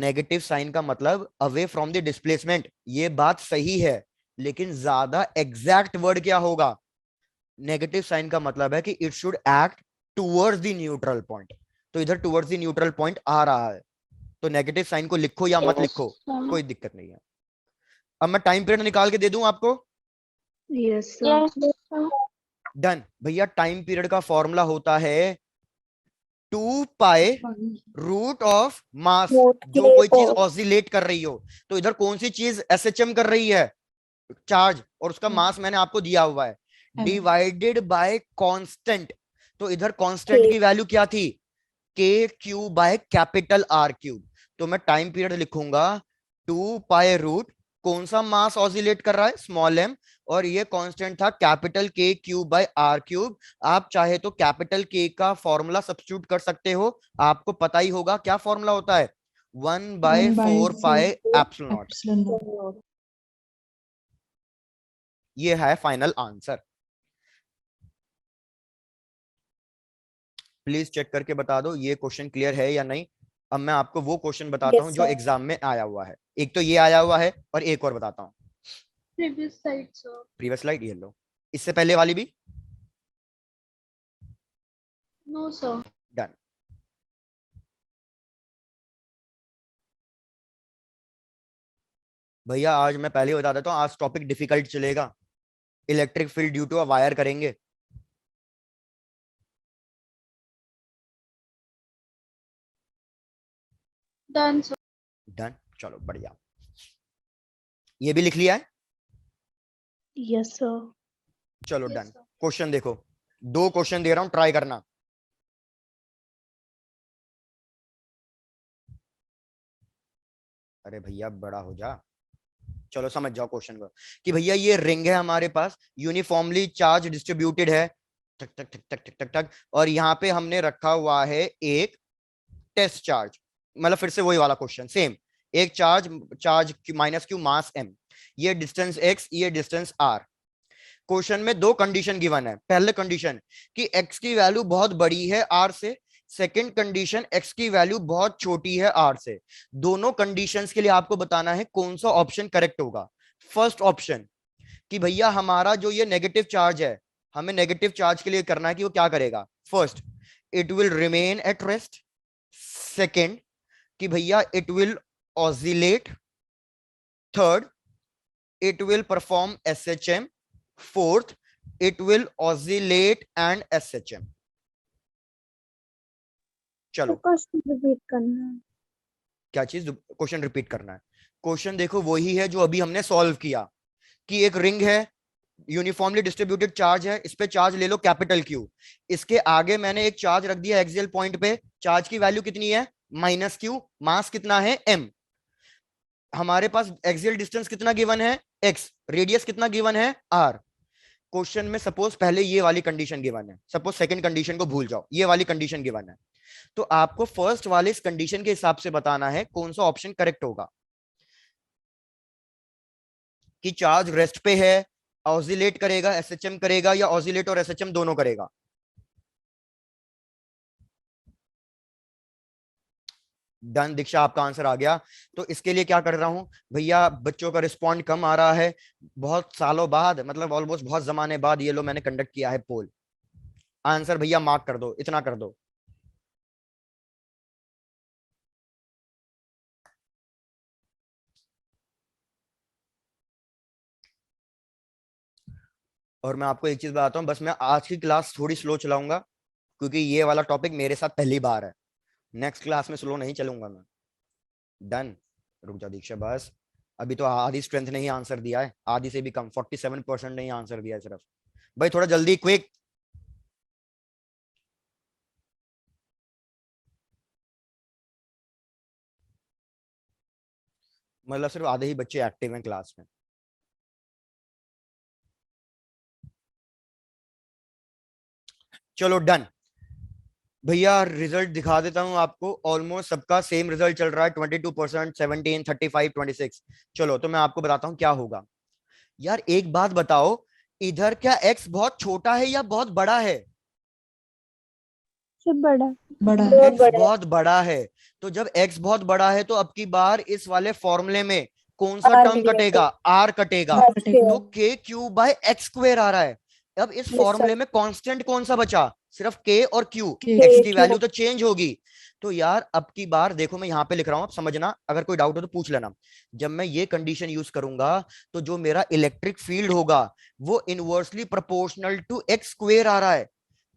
नेगेटिव साइन का मतलब अवे फ्रॉम द डिस्प्लेसमेंट, ये बात सही है, लेकिन ज्यादा एग्जैक्ट वर्ड क्या होगा? नेगेटिव साइन का मतलब है कि it should act towards the neutral point. तो इधर टुवर्ड्स द न्यूट्रल पॉइंट आ रहा है, तो नेगेटिव साइन को लिखो या मत Yes, लिखो, sir. कोई दिक्कत नहीं है। अब मैं टाइम पीरियड निकाल के दे दूं आपको। Yes, sir. Yes, sir. Done भैया। टाइम पीरियड का फॉर्मूला होता है 2 pi root of mass, Root जो K कोई चीज four. ऑसिलेट कर रही हो। तो इधर कौन सी चीज एसएचएम कर रही है? चार्ज, और उसका मास मैंने आपको दिया हुआ है, डिवाइडेड बाय कांस्टेंट। तो इधर कांस्टेंट K. की वैल्यू क्या थी? के cube by capital R cube. तो मैं टाइम पीरियड लिखूंगा 2 पाई रूट, कौन सा मास ऑसिलेट कर रहा है? स्मॉल एम, और ये कांस्टेंट था कैपिटल के क्यूब बाय आर क्यूब। आप चाहे तो कैपिटल के का फॉर्मूला सब्स्टिट्यूट कर सकते हो, आपको पता ही होगा क्या फॉर्मूला होता है, 1/4 पाई एप्सिलॉन नॉट। Epsilon naught. ये है फाइनल आंसर। प्लीज चेक करके बता दो ये क्वेश्चन क्लियर है या नहीं। अब मैं आपको वो क्वेश्चन बताता हूं Yes, जो sir. एग्जाम में आया हुआ है। एक तो ये आया हुआ है और एक और बताता हूं। Previous slide, sir. Previous slide ये लो, इससे पहले वाली भी। No, sir. डन। भैया आज मैं पहले ही बता देता हूँ, आज टॉपिक डिफिकल्ट चलेगा। Electric field due to a wire करेंगे। Done, sir. डन, चलो बढ़िया। ये भी लिख लिया है, Yes, sir. चलो Yes, डन। sir. क्वेश्चन देखो, 2 क्वेश्चन दे रहा हूं, ट्राई करना। अरे भैया बड़ा हो जा, चलो समझ जाओ क्वेश्चन को। कि भैया ये रिंग है हमारे पास, यूनिफॉर्मली चार्ज डिस्ट्रीब्यूटेड है, टक टक टक टक टक टक टक, और यहाँ पे हमने रखा हुआ है एक टेस्ट चार्ज। मतलब फिर से वही वाला क्वेश्चन सेम, एक चार्ज, चार्ज माइनस क्यू मास एम, ये डिस्टेंस एक्स, ये डिस्टेंस आर। क्वेश्चन में 2 कंडीशन गिवन है। पहले कंडीशन कि एक्स की वैल्यू बहुत बड़ी है आर से, सेकंड कंडीशन एक्स की वैल्यू बहुत छोटी है आर से। दोनों कंडीशंस के लिए आपको बताना है कौन सा ऑप्शन करेक्ट होगा। फर्स्ट ऑप्शन कि भैया हमारा जो ये नेगेटिव चार्ज है, हमें नेगेटिव चार्ज के लिए करना है कि वो क्या करेगा। First, it will remain at rest. Second, कि भैया it will oscillate. Third, it will perform SHM. Fourth, it will oscillate and SHM. चलो क्वेश्चन रिपीट करना है। क्या चीज? क्वेश्चन रिपीट करना है। क्वेश्चन देखो वही है जो अभी हमने सॉल्व किया, कि एक रिंग है, यूनिफॉर्मली डिस्ट्रीब्यूटेड चार्ज है, इस पे चार्ज ले लो कैपिटल क्यू, इसके आगे मैंने एक चार्ज रख दिया एक्सियल पॉइंट पे, चार्ज की वैल्यू कितनी है? माइनस क्यू, मास कितना है? एम। हमारे पास एक्सियल डिस्टेंस कितना गिवन है? एक्स। रेडियस कितना गिवन है? आर। क्वेश्चन में सपोज पहले ये वाली कंडीशन गिवन है, सपोज सेकंड कंडीशन को भूल जाओ, ये वाली कंडीशन गिवन है, तो आपको फर्स्ट वाले इस कंडीशन के हिसाब से बताना है कौन सा ऑप्शन करेक्ट होगा। कि चार्ज रेस्ट पे है, ऑसिलेट करेगा, एसएचएम करेगा, या ऑसिलेट और एसएचएम दोनों करेगा। डन दीक्षा, आपका आंसर आ गया। तो इसके लिए क्या कर रहा हूं भैया, बच्चों का रिस्पॉन्ड कम आ रहा है, बहुत सालों बाद, मतलब ऑलमोस्ट बहुत जमाने बाद ये लो मैंने कंडक्ट किया है पोल। आंसर भैया मार्क कर दो, इतना कर दो। और मैं आपको एक चीज बताता हूँ, बस मैं आज की क्लास थोड़ी स्लो चलाऊंगा क्योंकि ये वाला टॉपिक मेरे साथ पहली बार है। नेक्स्ट क्लास में स्लो नहीं चलूंगा मैं। डन। रुक जा दीक्षा, बस अभी तो आधी स्ट्रेंथ ने ही आंसर दिया है, आधी से भी कम, 47% ने ही आंसर दिया है सिर्फ। भाई थोड़ा जल्दी, क्विक। मतलब सिर्फ आधे ही बच्चे एक्टिव हैं क्लास में। चलो डन। भैया रिजल्ट दिखा देता हूं आपको, ऑलमोस्ट सबका सेम रिजल्ट चल रहा है, 22%, 17, 35, 26। चलो तो मैं आपको बताता हूं क्या होगा। यार एक बात बताओ, इधर क्या एक्स बहुत छोटा है या बहुत बड़ा है? से बड़ा। बड़ा बहुत एक्स बड़ा है। बहुत बड़ा है। तो जब एक्स बहुत बड़ा है तो अब की बार इस वाले फॉर्मूले में कौन सा R टर्म मिल कटेगा? गया। आर कटेगा। R तो square। के क्यूब बाय एक्स स्क्वेयर आ रहा है। अब इस Yes sir। फॉर्मूले में कांस्टेंट कौन सा बचा? सिर्फ के और क्यू। के एक्स की Q। वैल्यू तो चेंज होगी। तो यार अब की बार देखो, मैं यहां पे लिख रहा हूं, आप समझना, अगर कोई डाउट हो तो पूछ लेना। जब मैं ये कंडीशन यूज करूंगा तो जो मेरा इलेक्ट्रिक फील्ड होगा वो inversely proportional to x square आ रहा है,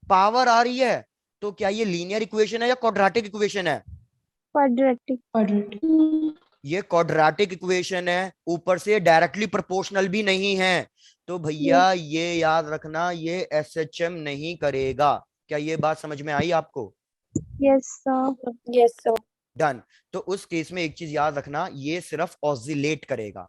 पावर आ रही है। तो क्या ये लीनियर इक्वेशन है या क्वाड्रेटिक इक्वेशन है? क्वाड्रेटिक। क्वाड्रेटिक ये क्वाड्रेटिक इक्वेशन है, ऊपर से डायरेक्टली प्रोपोर्शनल भी नहीं है। तो भैया ये याद रखना, ये एसएचएम नहीं करेगा। क्या ये बात समझ में आई आपको? Yes sir. Yes sir। Done. तो उस केस में एक चीज याद रखना, ये सिर्फ ऑसिलेट करेगा।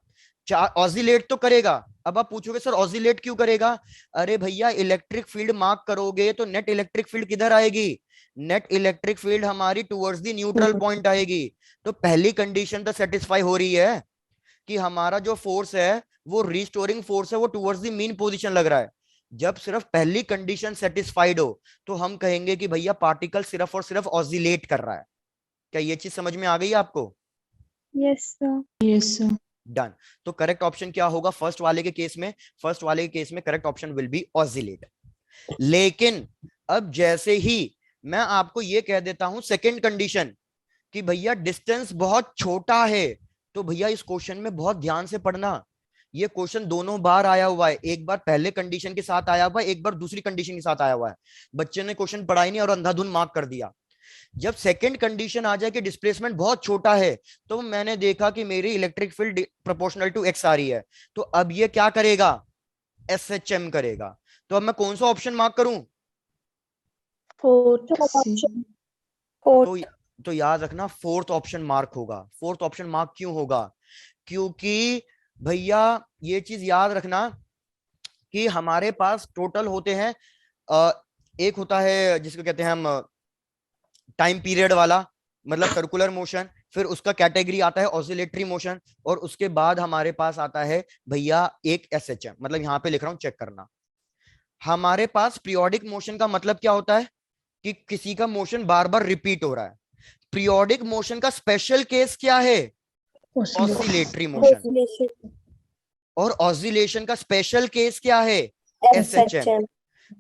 ऑसिलेट तो करेगा। अब आप पूछोगे सर ऑसिलेट क्यों करेगा? अरे भैया इलेक्ट्रिक फील्ड मार्क करोगे तो नेट इलेक्ट्रिक फील्ड किधर आएगी? नेट इलेक्ट्रिक फील्ड हमारी टुवर्ड्स द न्यूट्रल पॉइंट आएगी। तो पहली कंडीशन तो सेटिस्फाई हो रही है कि हमारा जो फोर्स है वो रिस्टोरिंग फोर्स है, वो टुवर्ड्स द मीन पोजीशन लग रहा है। जब सिर्फ पहली कंडीशन सेटिस्फाइड हो तो हम कहेंगे कि भैया पार्टिकल सिर्फ और सिर्फ ऑसिलेट कर रहा है। क्या ये चीज समझ में आ गई आपको? Yes sir. Yes sir done. तो करेक्ट ऑप्शन क्या होगा फर्स्ट वाले के केस में? फर्स्ट वाले के केस में correct option will B oscillate. लेकिन अब जैसे ही मैं आपको ये कह देता हूं सेकंड कंडीशन कि भैया डिस्टेंस बहुत छोटा है, तो भैया इस क्वेश्चन में बहुत ध्यान से पढ़ना। ये क्वेश्चन दोनों बार आया हुआ है, एक बार पहले कंडीशन के साथ आया हुआ है, एक बार दूसरी कंडीशन के साथ आया हुआ है। बच्चे ने क्वेश्चन पढ़ा ही नहीं और अंधाधुन मार्क कर दिया। जब सेकंड कंडीशन आ जाए कि डिस्प्लेसमेंट बहुत छोटा है, तो मैंने देखा कि मेरी electric field proportional to x आ रही है, तो अब ये क्या करेगा? एसएचएम करेगा। तो अब मैं कौन सा ऑप्शन मार्क करूं? Fourth Option। Fourth। तो तो याद रखना फोर्थ ऑप्शन मार्क होगा। फोर्थ ऑप्शन मार्क क्यों होगा? क्योंकि भैया ये चीज याद रखना कि हमारे पास टोटल होते हैं, एक होता है जिसको कहते हैं हम टाइम पीरियड वाला, मतलब सर्कुलर मोशन, फिर उसका कैटेगरी आता है ऑसिलेटरी मोशन, और उसके बाद हमारे पास आता है भैया एक एसएचएम। मतलब यहां पे लिख रहा हूं, चेक करना। हमारे पास पीरियोडिक मोशन का मतलब क्या होता है? कि किसी का मोशन बार बार रिपीट हो रहा है। पीरियोडिक मोशन का स्पेशल केस क्या है? Oscillatory motion. Oscillation। और ऑसिलेशन का स्पेशल केस क्या है? एसएचएम। SHM।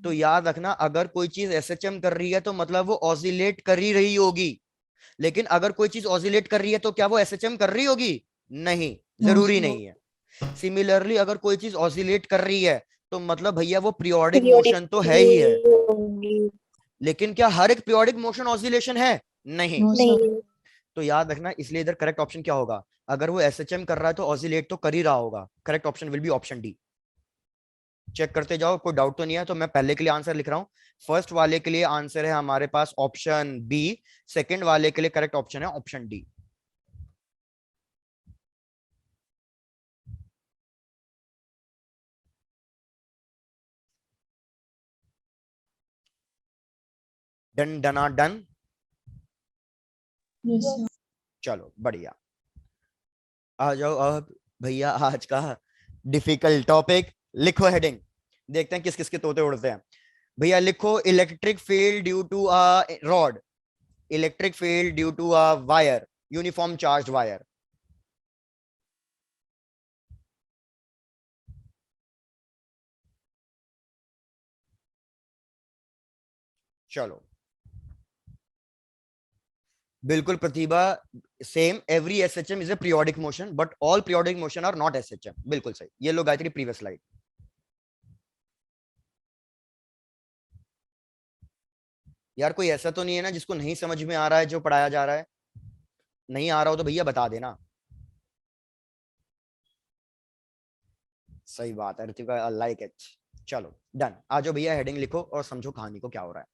तो याद रखना, अगर कोई चीज एसएचएम कर रही है तो मतलब वो ऑसिलेट कर ही रही होगी। लेकिन अगर कोई चीज ऑसिलेट कर रही है तो क्या वो एसएचएम कर रही होगी? नहीं, जरूरी नहीं है। सिमिलरली अगर कोई चीज ऑसिलेट कर रही है तो मतलब भैया वो पीरियोडिक Periodic मोशन तो है ही है। होगी। लेकिन क्या हर एक पीरियोडिक मोशन ऑसिलेशन है? नहीं। नहीं। तो याद रखना, इसलिए इधर करेक्ट ऑप्शन क्या होगा? अगर वो एसएचएम कर रहा है तो ऑसिलेट तो कर ही रहा होगा। Correct option will be option D. Check करते जाओ, कोई डाउट तो नहीं है। तो मैं पहले के लिए आंसर लिख रहा हूं। फर्स्ट वाले के लिए आंसर है हमारे पास ऑप्शन बी, सेकंड वाले के लिए करेक्ट ऑप्शन है ऑप्शन डी। डन डना डन। चलो बढ़िया, आ जाओ अब भैया आज का डिफिकल्ट टॉपिक। लिखो हेडिंग, देखते हैं किस किस के तोते उड़ते हैं। भैया लिखो electric field due to a rod, electric field due to a wire, uniform charge wire. चलो बिल्कुल Pratibha, same, every SHM is a periodic motion but all periodic motion are not SHM. बिल्कुल सही। ये लो गायत्री प्रीवियस स्लाइड। यार कोई ऐसा तो नहीं है ना जिसको नहीं समझ में आ रहा है जो पढ़ाया जा रहा है? नहीं आ रहा हो तो भैया बता देना। सही बात है ऋतिका, लाइक इट। चलो डन, आ जाओ भैया, हेडिंग लिखो और समझो कहानी को क्या हो रहा है।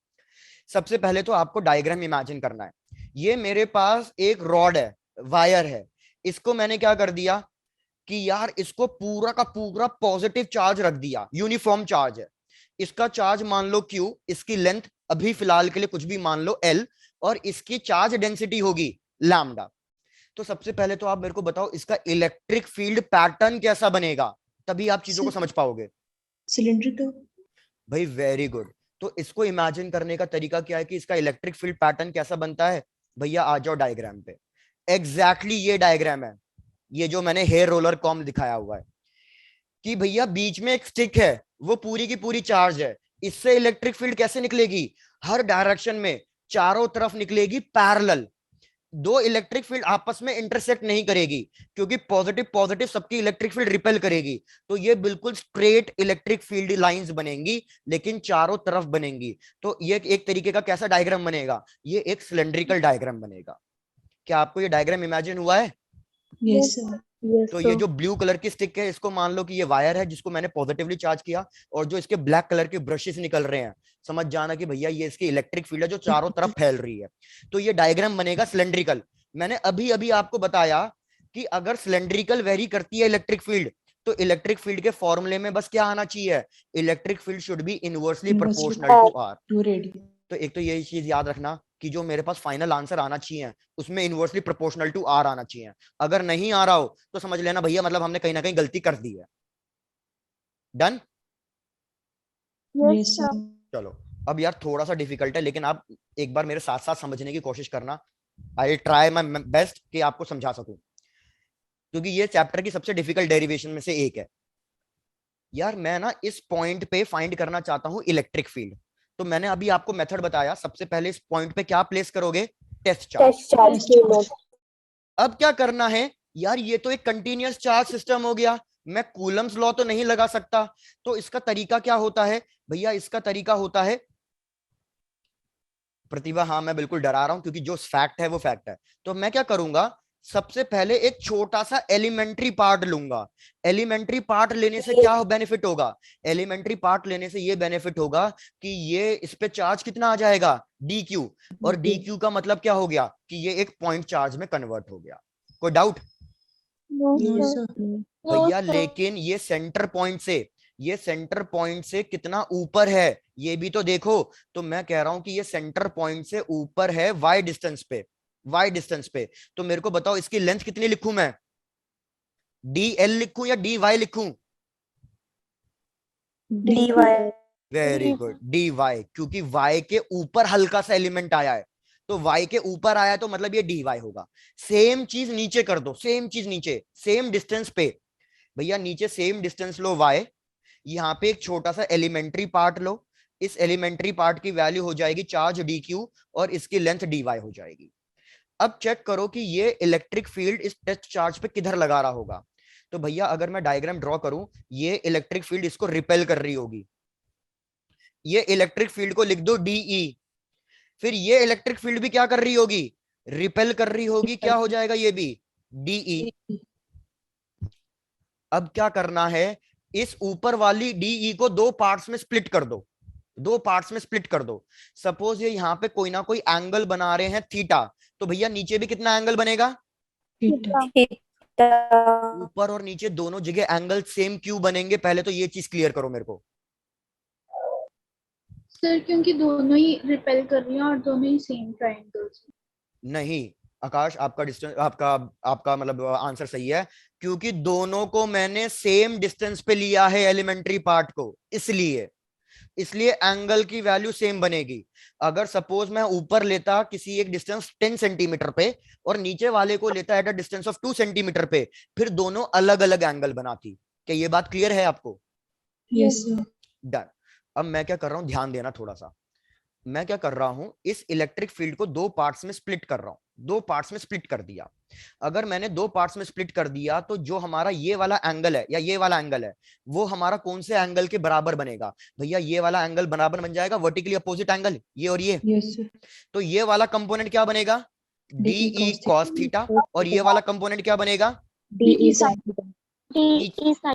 सबसे पहले तो आपको डायग्राम इमेजिन करना है। ये मेरे पास एक रॉड है, वायर है, इसको मैंने क्या कर दिया कि यार इसको पूरा का पूरा पॉजिटिव चार्ज रख दिया, यूनिफॉर्म चार्ज है। इसका चार्ज मान लो Q, इसकी लेंथ अभी फिलहाल के लिए कुछ भी मान लो L, और इसकी चार्ज डेंसिटी होगी लैम्डा। तो सबसे पहले तो आप मेरे को बताओ इसका इलेक्ट्रिक फील्ड पैटर्न कैसा बनेगा, तभी आप चीजों को समझ पाओगे। सिलेंड्रिकल। भाई वेरी गुड। तो इसको इमेजिन करने का तरीका क्या है कि इसका इलेक्ट्रिक फील्ड पैटर्न कैसा बनता है। भैया आ जाओ डायग्राम पे, एग्जैक्टली ये डायग्राम है, ये जो मैंने हेयर रोलर कॉम दिखाया हुआ है कि भैया बीच में एक स्टिक है, वो पूरी की पूरी चार्ज है। इससे इलेक्ट्रिक फील्ड कैसे निकलेगी, हर डायरेक्शन में चारों तरफ निकलेगी पैरेलल। दो इलेक्ट्रिक फील्ड आपस में इंटरसेक्ट नहीं करेगी, क्योंकि पॉजिटिव पॉजिटिव सबकी इलेक्ट्रिक फील्ड रिपेल करेगी। तो ये बिल्कुल स्ट्रेट इलेक्ट्रिक फील्ड लाइंस बनेंगी, लेकिन चारों तरफ बनेंगी। तो ये एक तरीके का कैसा डायग्राम बनेगा, ये एक सिलेंड्रिकल डायग्राम बनेगा। क्या आपको ये डायग्राम इमेजिन हुआ है? Yes sir. Yes, तो ये sir. जो ब्लू कलर की स्टिक है, इसको मान लो कि ये वायर है जिसको मैंने पॉजिटिवली चार्ज किया, और जो इसके ब्लैक कलर के ब्रशेस निकल रहे हैं, समझ जाना कि भैया ये इसकी इलेक्ट्रिक फील्ड है जो चारों तरफ फैल रही है। तो ये डायग्राम बनेगा सिलेंड्रिकल। मैंने अभी अभी आपको बताया कि अगर सिलेंड्रिकल वेरी करती है इलेक्ट्रिक फील्ड, तो इलेक्ट्रिक फील्ड के फॉर्मूले में बस क्या आना चाहिए, electric field should be inversely proportional to R. To radian. तो एक तो ये चीज याद रखना कि जो मेरे पास फाइनल आंसर आना चाहिए उसमें इनवर्सली प्रोपोर्शनल टू आर आना चाहिए। अगर नहीं आ रहा हो तो समझ लेना भैया मतलब हमने कहीं ना कहीं गलती कर दी है। Done. Yes, yes sir. Sir. चलो अब यार थोड़ा सा डिफिकल्ट है, लेकिन आप एक बार मेरे साथ साथ समझने की कोशिश करना। आई ट्राई माई बेस्ट कि आपको समझा सकूं, क्योंकि ये चैप्टर की सबसे डिफिकल्ट डेरिवेशन में से एक है। यार मैं ना इस पॉइंट पे फाइंड करना चाहता हूं इलेक्ट्रिक फील्ड। तो मैंने अभी आपको मेथड बताया, सबसे पहले इस पॉइंट पे क्या प्लेस करोगे, test charge. Test charge Q naught. अब क्या करना है यार, ये तो एक कंटिन्यूअस चार्ज सिस्टम हो गया, मैं कूलम्स लॉ तो नहीं लगा सकता। तो इसका तरीका क्या होता है भैया, इसका तरीका होता है, प्रतिभा हाँ मैं बिल्कुल डरा रहा हूं क्योंकि जो फैक्ट है वो फैक्ट है। तो मैं क्या करूंगा, सबसे पहले एक छोटा सा एलिमेंट्री पार्ट लूंगा। एलिमेंट्री पार्ट लेने से क्या बेनिफिट होगा, एलिमेंट्री पार्ट लेने से ये बेनिफिट होगा कि ये इस पे चार्ज कितना आ जाएगा, dq, और dq का मतलब क्या हो गया कि ये एक पॉइंट चार्ज में कन्वर्ट हो गया। कोई doubt? No, no sir. Sir. भैया लेकिन ये सेंटर पॉइंट से, ये सेंटर पॉइंट से कितना ऊपर है ये भी तो देखो। तो मैं कह रहा हूं कि ये सेंटर पॉइंट से ऊपर है y डिस्टेंस पे, y डिस्टेंस पे। तो मेरे को बताओ इसकी लेंथ कितनी लिखूं मैं, dl लिखूं या dy लिखूं? dy. वेरी गुड, dy, क्योंकि y के ऊपर हल्का सा एलिमेंट आया है। तो y के ऊपर आया है तो मतलब ये dy होगा। सेम चीज नीचे कर दो, सेम चीज नीचे, सेम डिस्टेंस पे। भैया नीचे सेम डिस्टेंस लो y, यहाँ पे एक छोटा सा एलिमेंट्री पार्ट लो। इस एलिमेंट्री पार्ट की वैल्यू हो जाएगी चार्ज dq, और इसकी लेंथ dy हो जाएगी। अब चेक करो कि ये इलेक्ट्रिक फील्ड इस टेस्ट चार्ज पे किधर लगा रहा होगा। तो भैया अगर मैं डायग्राम ड्रॉ करूं, ये इलेक्ट्रिक फील्ड इसको रिपेल कर रही होगी, ये इलेक्ट्रिक फील्ड को लिख दो DE। फिर ये इलेक्ट्रिक फील्ड भी क्या कर रही होगी, रिपेल कर रही होगी, क्या हो जाएगा ये भी DE। अब क्या करना है, इस ऊपर वाली DE को दो पार्ट्स में स्प्लिट कर दो, दो पार्ट्स में स्प्लिट कर दो। सपोज ये यहाँ पे कोई ना कोई एंगल बना रहे हैं थीटा, तो भैया नीचे भी कितना एंगल बनेगा, थीटा। Theta. ऊपर और नीचे दोनों जगह एंगल सेम क्यों बनेंगे, पहले तो ये चीज क्लियर करो मेरे को। सर क्योंकि दोनों ही रिपेल कर रही हैं और दोनों ही सेम ट्रायंगल्स। नहीं आकाश, आपका डिस्टेंस, आपका आपका मतलब आंसर सही है, क्योंकि दोनों को मैंने सेम डिस्टेंस पे लिया है एलिमेंट्री पार्ट को, इसलिए इसलिए एंगल की वैल्यू सेम बनेगी। अगर सपोज मैं ऊपर लेता किसी एक डिस्टेंस 10 सेंटीमीटर पे और नीचे वाले को लेता at a distance of 2 centimetre पे, फिर दोनों अलग अलग एंगल बनाती। क्या ये बात क्लियर है आपको? Yes sir. डन। अब मैं क्या कर रहा हूं, ध्यान देना थोड़ा सा। मैं क्या कर रहा हूं, इस इलेक्ट्रिक फील्ड को दो पार्ट्स में स्प्लिट कर रहा हूं, दो पार्ट्स में स्प्लिट कर दिया। अगर मैंने दो पार्ट्स में स्प्लिट कर दिया तो जो हमारा ये वाला एंगल है या ये वाला एंगल है वो हमारा कौन से एंगल के बराबर बनेगा? भैया ये वाला एंगल बराबर बन जाएगा वर्टिकली अपोजिट एंगल, ये और ये। Yes, sir. तो ये वाला कंपोनेंट क्या बनेगा? DE cos थीटा, और ये वाला कंपोनेंट क्या बनेगा? DE sin theta. DE sin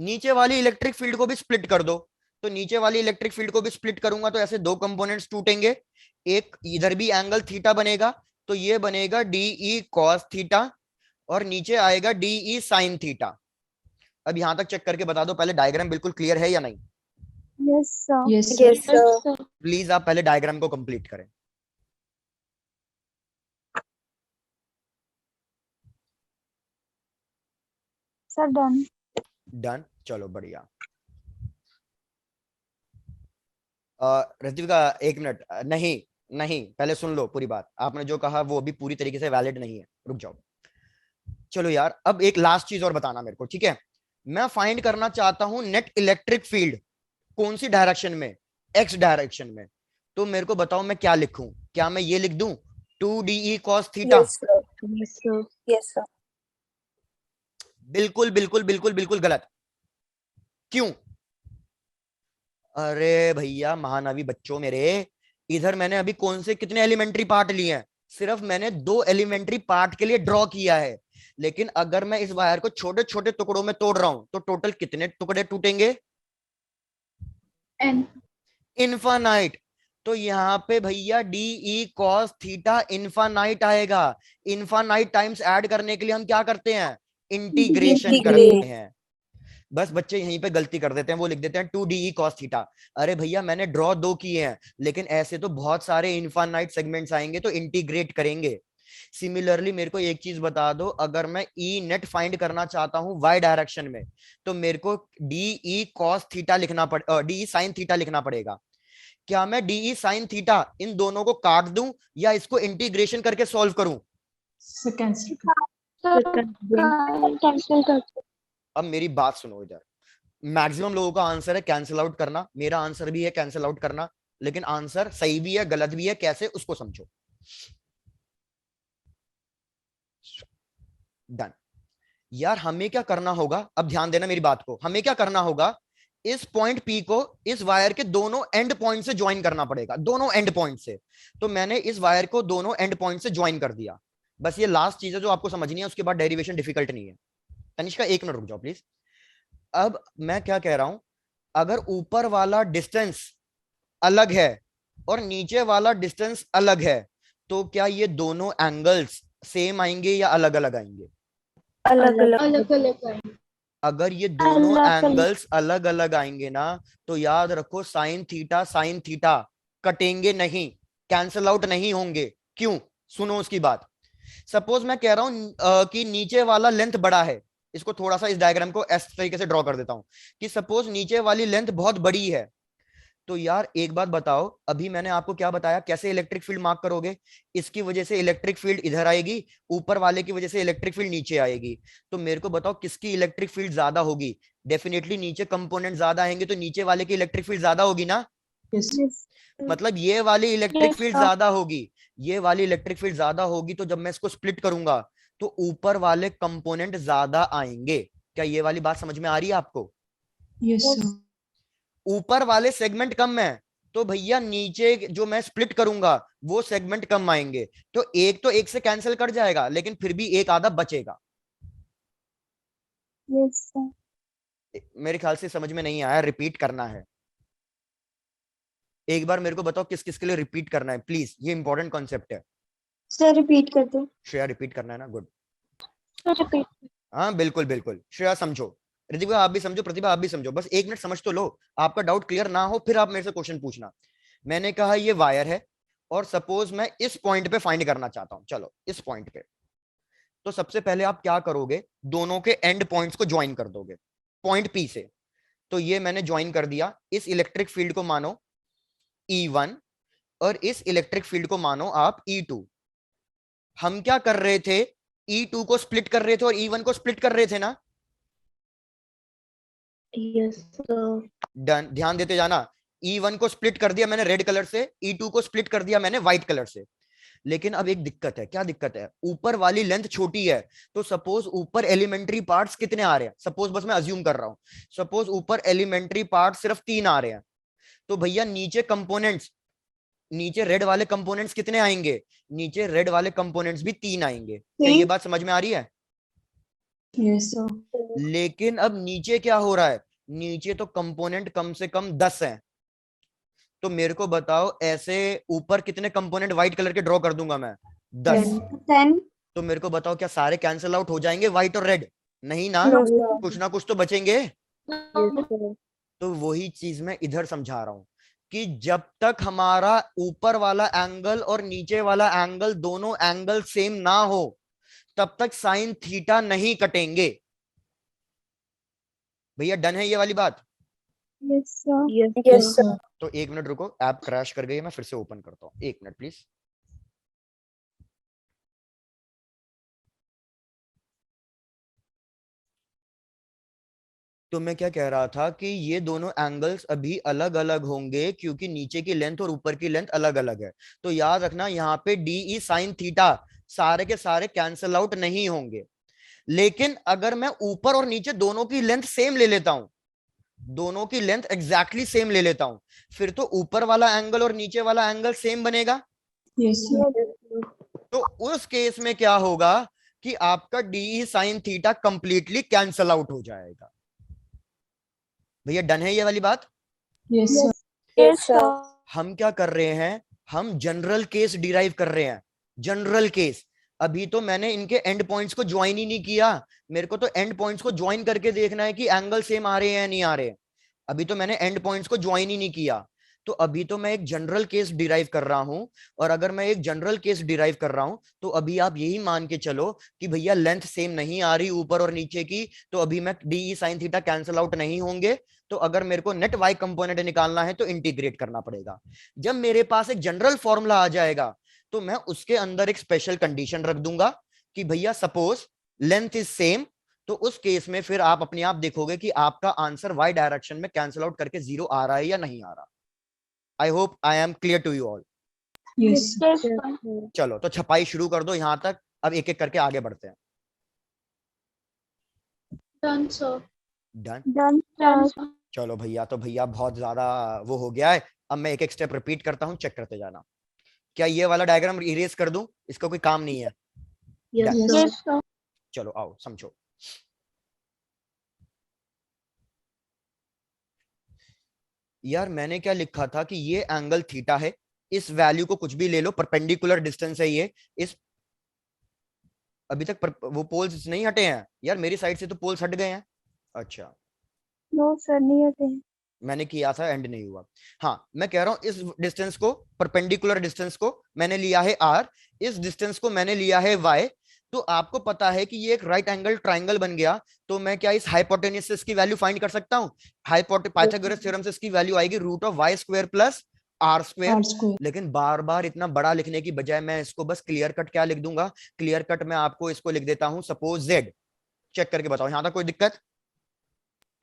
नीचे वाली इलेक्ट्रिक फील्ड को भी स्प्लिट कर दो। तो नीचे वाली इलेक्ट्रिक फील्ड को भी स्प्लिट करूंगा तो ऐसे दो कंपोनेंट्स टूटेंगे, एक इधर भी एंगल थीटा बनेगा तो ये बनेगा DE cos थीटा और नीचे आएगा DE sin थीटा। अब यहां तक चेक करके बता दो पहले डायग्राम बिल्कुल क्लियर है या नहीं? yes sir Yes, sir. Yes, sir. Please आप पहले डायग्राम को कंप्लीट करें। sir done डन, चलो बढ़िया। ऋतिका एक मिनट, नहीं नहीं पहले सुन लो पूरी बात। आपने जो कहा वो अभी पूरी तरीके से वैलिड नहीं है, रुक जाओ। चलो यार, अब एक लास्ट चीज और बताना मेरे को, ठीक है? मैं फाइंड करना चाहता हूं नेट इलेक्ट्रिक फील्ड कौन सी डायरेक्शन में? एक्स डायरेक्शन में। तो मेरे को बताओ मैं क्या लिखूं? क्या मैं ये लिख दूं 2DE cos theta? Yes, sir. Yes, sir. yes sir बिल्कुल बिल्कुल बिल्कुल बिल्कुल गलत। क्यों? अरे भैया महानवी बच्चों मेरे, इधर मैंने अभी कौन से कितने एलिमेंट्री पार्ट लिए हैं? सिर्फ मैंने 2 एलिमेंट्री पार्ट के लिए ड्रॉ किया है, लेकिन अगर मैं इस वायर को छोटे छोटे टुकड़ों में तोड़ रहा हूं तो टोटल कितने टुकड़े टूटेंगे? N. इनफानाइट। तो यहाँ पे भैया DE cos थीटा इनफानाइट आएगा। इनफानाइट टाइम्स ऐड करने के लिए हम क्या करते हैं? इंटीग्रेशन करते हैं। बस बच्चे यहीं पे गलती कर देते हैं, वो लिख देते हैं 2DE cos थीटा। अरे भैया मैंने ड्रॉ 2 किए हैं, लेकिन ऐसे तो बहुत सारे इनफानाइट सेगमेंट्स आएंगे तो इंटीग्रेट करेंगे। सिमिलरली मेरे को एक चीज बता दो, अगर मैं E नेट फाइंड करना चाहता हूं y डायरेक्शन में तो मेरे को DE cos थीटा लिखना DE sin थीटा लिखना पड़ेगा। क्या मैं DE sin थीटा इन दोनों को काट दूं या इसको इंटीग्रेशन करके सॉल्व करूं? Sir, cancel. sir cancel कर अब मेरी बात सुनो, इधर मैक्सिमम लोगों का आंसर है कैंसिल आउट करना, मेरा आंसर भी है कैंसिल आउट करना, लेकिन आंसर सही भी है गलत भी है, कैसे उसको समझो। डन। यार हमें क्या करना होगा, अब ध्यान देना मेरी बात को, हमें क्या करना होगा, इस पॉइंट P को इस वायर के दोनों एंड पॉइंट से ज्वाइन करना पड़ेगा, दोनों एंड पॉइंट से। तो मैंने इस वायर को दोनों एंड पॉइंट से ज्वाइन कर दिया। बस ये लास्ट चीज है जो आपको समझनी है, उसके बाद डेरिवेशन डिफिकल्ट नहीं है। तनिष्का एक मिनट रुक जाओ प्लीज। अब मैं क्या कह रहा हूं, अगर ऊपर वाला डिस्टेंस अलग है और नीचे वाला डिस्टेंस अलग है तो क्या ये दोनों एंगल्स सेम आएंगे या अलग अलग आएंगे? अलग अलग अलग अलग अगर ये दोनों अलग-अलग। एंगल्स अलग अलग आएंगे ना तो याद रखो साइन थीटा कटेंगे नहीं, कैंसल आउट नहीं होंगे। क्यों? सुनो उसकी बात। सपोज मैं कह रहा हूं कि नीचे वाला लेंथ बड़ा है, इसको थोड़ा सा इस डायग्राम को इस तरीके से ड्रॉ कर देता हूं कि सपोज नीचे वाली लेंथ बहुत बड़ी है। तो यार एक बात बताओ, अभी मैंने आपको क्या बताया, कैसे इलेक्ट्रिक फील्ड मार्क करोगे? इसकी वजह से इलेक्ट्रिक फील्ड इधर आएगी, ऊपर वाले की वजह से इलेक्ट्रिक फील्ड नीचे आएगी। तो मेरे को बताओ किसकी इलेक्ट्रिक फील्ड ज्यादा होगी? डेफिनेटली नीचे कंपोनेंट ज्यादा आएंगे तो नीचे वाले की इलेक्ट्रिक फील्ड ज्यादा होगी ना। Yes. yes मतलब ये वाली इलेक्ट्रिक Yes, फील्ड sir. ज्यादा होगी, ये वाली इलेक्ट्रिक फील्ड ज्यादा होगी, तो जब मैं इसको स्प्लिट करूंगा तो ऊपर वाले कंपोनेंट ज्यादा आएंगे। क्या ये वाली बात समझ में आ रही है आपको? Yes, sir. ऊपर वाले सेगमेंट कम है तो भैया नीचे जो मैं स्प्लिट करूंगा वो सेगमेंट कम आएंगे, तो एक से कैंसिल कर जाएगा लेकिन फिर भी एक आधा बचेगा। yes sir मेरे ख्याल से समझ में नहीं आया, रिपीट करना है। एक बार मेरे को बताओ किस किस के लिए रिपीट करना है प्लीज, ये इंपॉर्टेंट कॉन्सेप्ट है। sir repeat कर दो श्रेया रिपीट करना है ना, गुड। sir repeat हाँ बिल्कुल बिल्कुल, श्रेया समझो, ऋतिका आप भी समझो, प्रतिभा आप भी समझो, बस एक मिनट समझ तो लो। आपका डाउट क्लियर ना हो फिर आप मेरे से क्वेश्चन पूछना। मैंने कहा ये वायर है और सपोज मैं इस पॉइंट पे फाइंड करना चाहता हूं, चलो इस पॉइंट पे। तो सबसे पहले आप क्या करोगे, दोनों के एंड पॉइंट्स को ज्वाइन कर दोगे पॉइंट P से। तो ये मैंने ज्वाइन कर दिया, इस इलेक्ट्रिक फील्ड को मानो E1 और इस इलेक्ट्रिक फील्ड को मानो आप E2। हम क्या कर रहे थे, E2 को स्प्लिट कर रहे थे और E1 को स्प्लिट कर रहे थे ना। Yes, sir. डन, ध्यान देते जाना। E1 को स्प्लिट कर दिया मैंने रेड कलर से, E2 को स्प्लिट कर दिया मैंने व्हाइट कलर से। लेकिन अब एक दिक्कत है, क्या दिक्कत है, ऊपर वाली लेंथ छोटी है, तो सपोज ऊपर एलिमेंट्री पार्ट्स कितने आ रहे हैं, सपोज बस मैं अज्यूम कर रहा हूं, सपोज ऊपर एलिमेंट्री पार्ट सिर्फ 3 आ रहे हैं, तो भैया नीचे कंपोनेंट्स, नीचे रेड वाले कंपोनेंट्स कितने आएंगे, नीचे रेड वाले कंपोनेंट्स भी 3 आएंगे। क्या ये बात समझ में आ रही है? Yes, sir. लेकिन अब नीचे क्या हो रहा है, नीचे तो कंपोनेंट कम से कम 10 हैं, तो मेरे को बताओ ऐसे ऊपर कितने कंपोनेंट व्हाइट कलर के ड्रॉ कर दूंगा मैं, 10। 10. तो मेरे को बताओ क्या सारे कैंसिल आउट हो जाएंगे व्हाइट और रेड? नहीं ना, No, sir. कुछ ना कुछ तो बचेंगे। Yes, sir. तो वही चीज मैं इधर समझा रहा हूं कि जब तक हमारा ऊपर वाला एंगल और नीचे वाला एंगल दोनों एंगल सेम ना हो तब तक साइन थीटा नहीं कटेंगे। भैया डन है ये वाली बात? Yes, sir. Yes, Yes, sir. sir. तो 1 मिनट रुको, ऐप क्रैश कर गई है, मैं फिर से ओपन करता हूं, 1 मिनट प्लीज। तो मैं क्या कह रहा था कि ये दोनों एंगल्स अभी अलग अलग होंगे क्योंकि नीचे की लेंथ और ऊपर की लेंथ अलग अलग है। तो याद रखना यहाँ पे डी ई साइन थीटा सारे के सारे कैंसल आउट नहीं होंगे। लेकिन अगर मैं ऊपर और नीचे दोनों की लेंथ सेम ले लेता हूं, दोनों की लेंथ एग्जैक्टली सेम ले लेता हूं, फिर तो ऊपर वाला एंगल और नीचे वाला एंगल सेम बनेगा। Yes, sir. तो उस केस में क्या होगा कि आपका D sine theta completely cancel out हो जाएगा। भैया डन है ये वाली बात? Yes, sir. Yes, sir. हम क्या कर रहे हैं, हम जनरल केस डिराइव कर रहे हैं, जनरल केस। अभी तो मैंने इनके एंड पॉइंट्स को ज्वाइन ही नहीं किया, मेरे को तो एंड पॉइंट्स को ज्वाइन करके देखना है कि एंगल सेम आ रहे हैं या नहीं आ रहे। अभी तो मैंने एंड पॉइंट्स को ज्वाइन ही नहीं किया, तो अभी तो मैं एक जनरल केस डिराइव कर रहा हूं। और अगर मैं एक जनरल केस डिराइव कर रहा हूं तो अभी आप यही मान के चलो कि भैया लेंथ सेम नहीं आ रही ऊपर और नीचे की, तो अभी मैं D sine theta cancel out नहीं होंगे। तो अगर मेरे को नेट वाई कंपोनेंट निकालना है तो इंटीग्रेट करना पड़ेगा। जब मेरे पास एक जनरल फॉर्मूला आ जाएगा तो मैं उसके अंदर एक स्पेशल कंडीशन रख दूंगा कि भैया सपोज लेंथ इज सेम, तो उस केस में फिर आप अपने आप देखोगे कि आपका आंसर वाई डायरेक्शन में कैंसिल आउट करके 0 आ रहा है या नहीं आ रहा। I hope I am clear to you all. Yes, sir. Yes, Yes, sir. sir. चलो तो छपाई शुरू कर दो यहां तक, अब एक एक करके आगे बढ़ते हैं। Done, sir. Done? Done, Done, sir. sir. चलो भैया, तो भैया बहुत ज्यादा वो हो गया है। अब मैं एक एक स्टेप रिपीट करता हूं, चेक करते जाना। क्या ये वाला डायग्राम इरेज कर दूं, इसका कोई काम नहीं है? Yes, Done. sir. Yes, sir. चलो आओ समझो। यार मैंने क्या लिखा था कि ये एंगल थीटा है, इस वैल्यू को कुछ भी ले लो, परपेंडिकुलर डिस्टेंस है ये। इस अभी तक वो पोल्स नहीं हटे हैं यार, मेरी साइड से तो पोल्स हट गए हैं। अच्छा No, sir. नहीं होते हैं. मैंने किया था, एंड नहीं हुआ। हाँ मैं कह रहा हूं इस डिस्टेंस को, परपेंडिकुलर डिस्टेंस को मैंने लिया है r, इस डिस्टेंस को मैंने लिया है y। तो आपको पता है कि ये एक राइट एंगल ट्राइंगल बन गया, तो मैं क्या इस हाइपोटेन्यूज से इसकी वैल्यू फाइंड कर सकता हूँ? पाइथागोरस थ्योरम से इसकी वैल्यू आएगी root of Y square plus R square. R square. लेकिन बार बार इतना बड़ा लिखने की बजाय मैं इसको बस क्लियर कट क्या लिख दूंगा, क्लियर कट मैं आपको इसको लिख देता हूं सपोज z। चेक करके बताओ यहां तक कोई दिक्कत?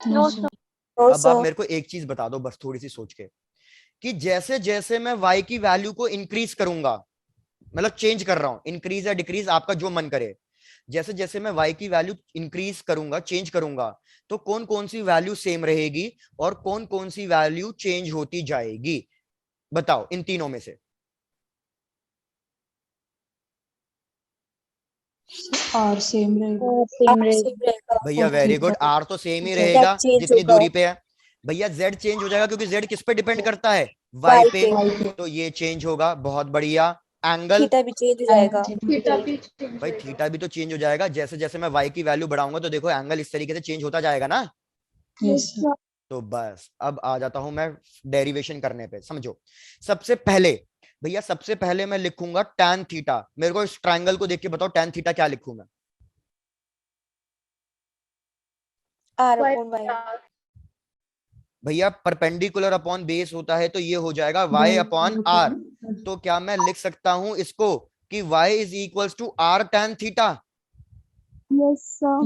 No, sir. No, अब आप sir. मेरे को एक चीज बता दो बस थोड़ी सी सोच के, कि जैसे जैसे मैं y की वैल्यू को इंक्रीज करूंगा, मतलब चेंज कर रहा हूं, इंक्रीज या डिक्रीज आपका जो मन करे, जैसे जैसे मैं y की वैल्यू इंक्रीज करूंगा, चेंज करूंगा, तो कौन कौन सी वैल्यू सेम रहेगी और कौन कौन सी वैल्यू चेंज होती जाएगी? बताओ इन तीनों में से। R same रहेगा. Same रहेगा. भैया और वेरी theta. गुड, r तो सेम ही Z रहेगा change जितनी होगा. दूरी पे है। भैया z चेंज हो जाएगा क्योंकि z किस पे डिपेंड करता है? y Y पे, पे. Y पे. तो ये चेंज होगा। बहुत बढ़िया। एंगल थीटा भी चेंज हो जाएगा. Theta भी change भाई होएगा. थीटा भी तो चेंज हो जाएगा, जैसे जैसे मैं y की वैल्यू बढ़ाऊंगा तो देखो एंगल इस तरीके से चेंज होता जाएगा ना। Yes, sir. तो बस अब आ जाता हूं मैं डेरिवेशन करने पे, समझो। सबसे पहले भैया, सबसे पहले मैं लिखूंगा tan थीटा। मेरे को इस ट्रायंगल को देख के बताओ tan थीटा क्या लिखूं मैं? R Y upon Y. R. भैया परपेंडिकुलर अपॉन बेस होता है तो ये हो जाएगा y अपॉन r। तो क्या मैं लिख सकता हूं इसको कि y is equals to r tan theta? Yes, sir.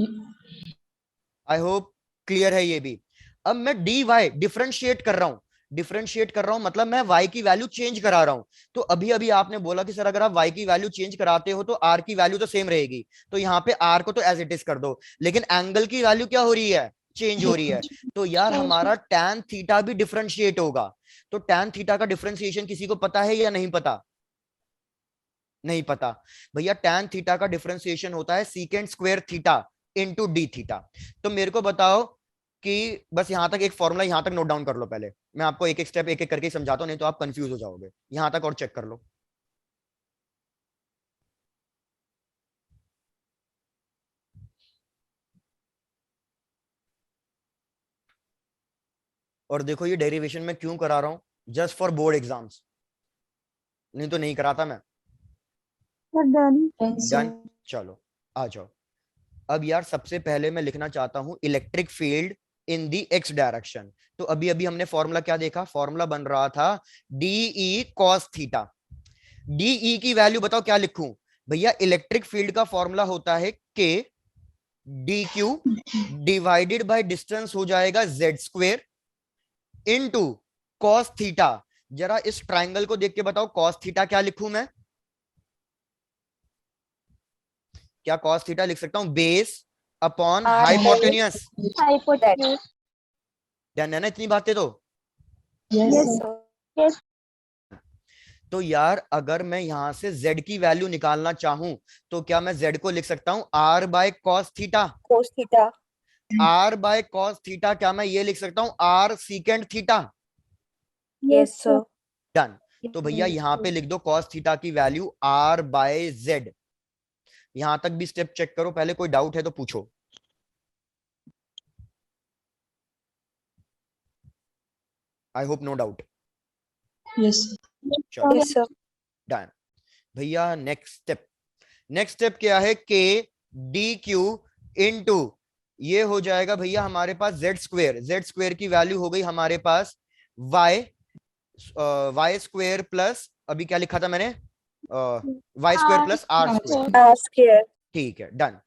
I hope clear है ये भी। अब मैं dy डिफरेंशिएट कर रहा हूं, डिफरेंशिएट कर रहा हूं मतलब मैं y की वैल्यू चेंज करा रहा हूं। तो अभी अभी आपने बोला कि सर अगर आप y की वैल्यू चेंज कराते हो तो r की वैल्यू तो सेम रहेगी, तो यहाँ पे r को तो एज इट इज कर दो, लेकिन एंगल की वैल्यू क्या हो रही है, चेंज हो रही है। तो यार हमारा tan थीटा भी डिफरेंशिएट होगा। तो tan थीटा का डिफरेंशिएशन किसी को पता है या नहीं पता? नहीं पता। भैया tan थीटा का डिफरेंशिएशन होता है secant square theta into D theta. तो मेरे को बताओ कि बस यहां तक एक फॉर्मूला यहां तक नोट डाउन कर लो पहले, मैं आपको एक एक स्टेप एक एक करके समझाता हूं, नहीं तो आप कंफ्यूज हो जाओगे। यहां तक और चेक कर लो। और देखो ये डेरिवेशन में क्यों करा रहा हूं, जस्ट फॉर बोर्ड एग्जाम्स, नहीं तो नहीं कराता मैं। डन। डन, चलो आ जाओ। अब यार सबसे पहले मैं लिखना चाहता हूं इलेक्ट्रिक फील्ड इन दी एक्स डायरेक्शन। तो अभी अभी हमने फॉर्मूला क्या देखा, फॉर्मूला बन रहा था डीई कॉस थीटा। डीई की वैल्यू बताओ क्या लिखूं? भैया इलेक्ट्रिक फील्ड का फॉर्मूला होता है के D Q divided by distance हो जाएगा Z square into cos theta. जरा इस ट्राइंगल को देख के बताओ कॉस थीटा क्या लिखूं मैं? क्या कॉस थीटा लिख सकता हूं? Base upon hypotenuse. Hypotenuse. Done है ना इतनी बातें तो? Yes sir. यस। तो यार अगर मैं यहां से z की वैल्यू निकालना चाहूं तो क्या मैं z को लिख सकता हूं r by cos theta? Cos theta. r by cos theta क्या मैं ये लिख सकता हूं r secant theta? Yes sir. Done. तो भैया यहां पे लिख दो कॉस थीटा की वैल्यू r बाय z। यहां तक भी स्टेप चेक करो पहले, कोई डाउट है तो पूछो। I hope no doubt. Yes चलो यस सर। डन। भैया नेक्स्ट स्टेप क्या है, के डी क्यू इंटू ये हो जाएगा भैया हमारे पास जेड स्क्वेयर की वैल्यू हो गई हमारे पास वाई स्क्वेयर प्लस, अभी क्या लिखा था मैंने, Y square plus R square. R square. ठीक है डन।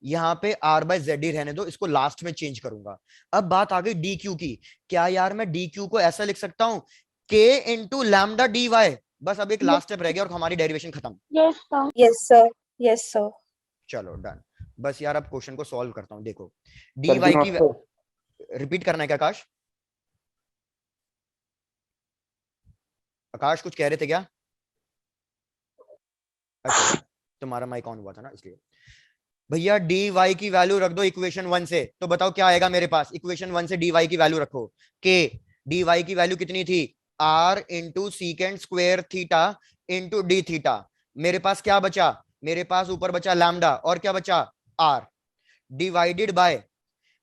यहाँ पे आर बाय जेड ही रहने दो, इसको लास्ट में चेंज करूंगा। अब बात आ गई डी क्यू की। क्या यार मैं डी क्यू को ऐसा लिख सकता हूं के इंटू लैम्डा डी वाई? बस अब एक लास्ट स्टेप रह गया और हमारी डेरिवेशन खत्म। Yes sir. Yes sir. Yes sir. चलो डन। बस यार अब क्वेश्चन को सॉल्व करता हूं। देखो डी वाई की रिपीट करना है क्या आकाश? आकाश कुछ कह रहे थे क्या? अच्छा तुम्हारा माइक ऑन हुआ था ना इसलिए। भैया डी वाई की वैल्यू रख दो इक्वेशन 1 से, तो बताओ क्या आएगा मेरे पास। इक्वेशन 1 से डी वाई की वैल्यू रखो। के डी वाई की वैल्यू कितनी थी, R into secant square theta into D theta. मेरे पास क्या बचा, मेरे पास ऊपर बचा लैम्डा और क्या बचा आर, डिवाइडेड बाय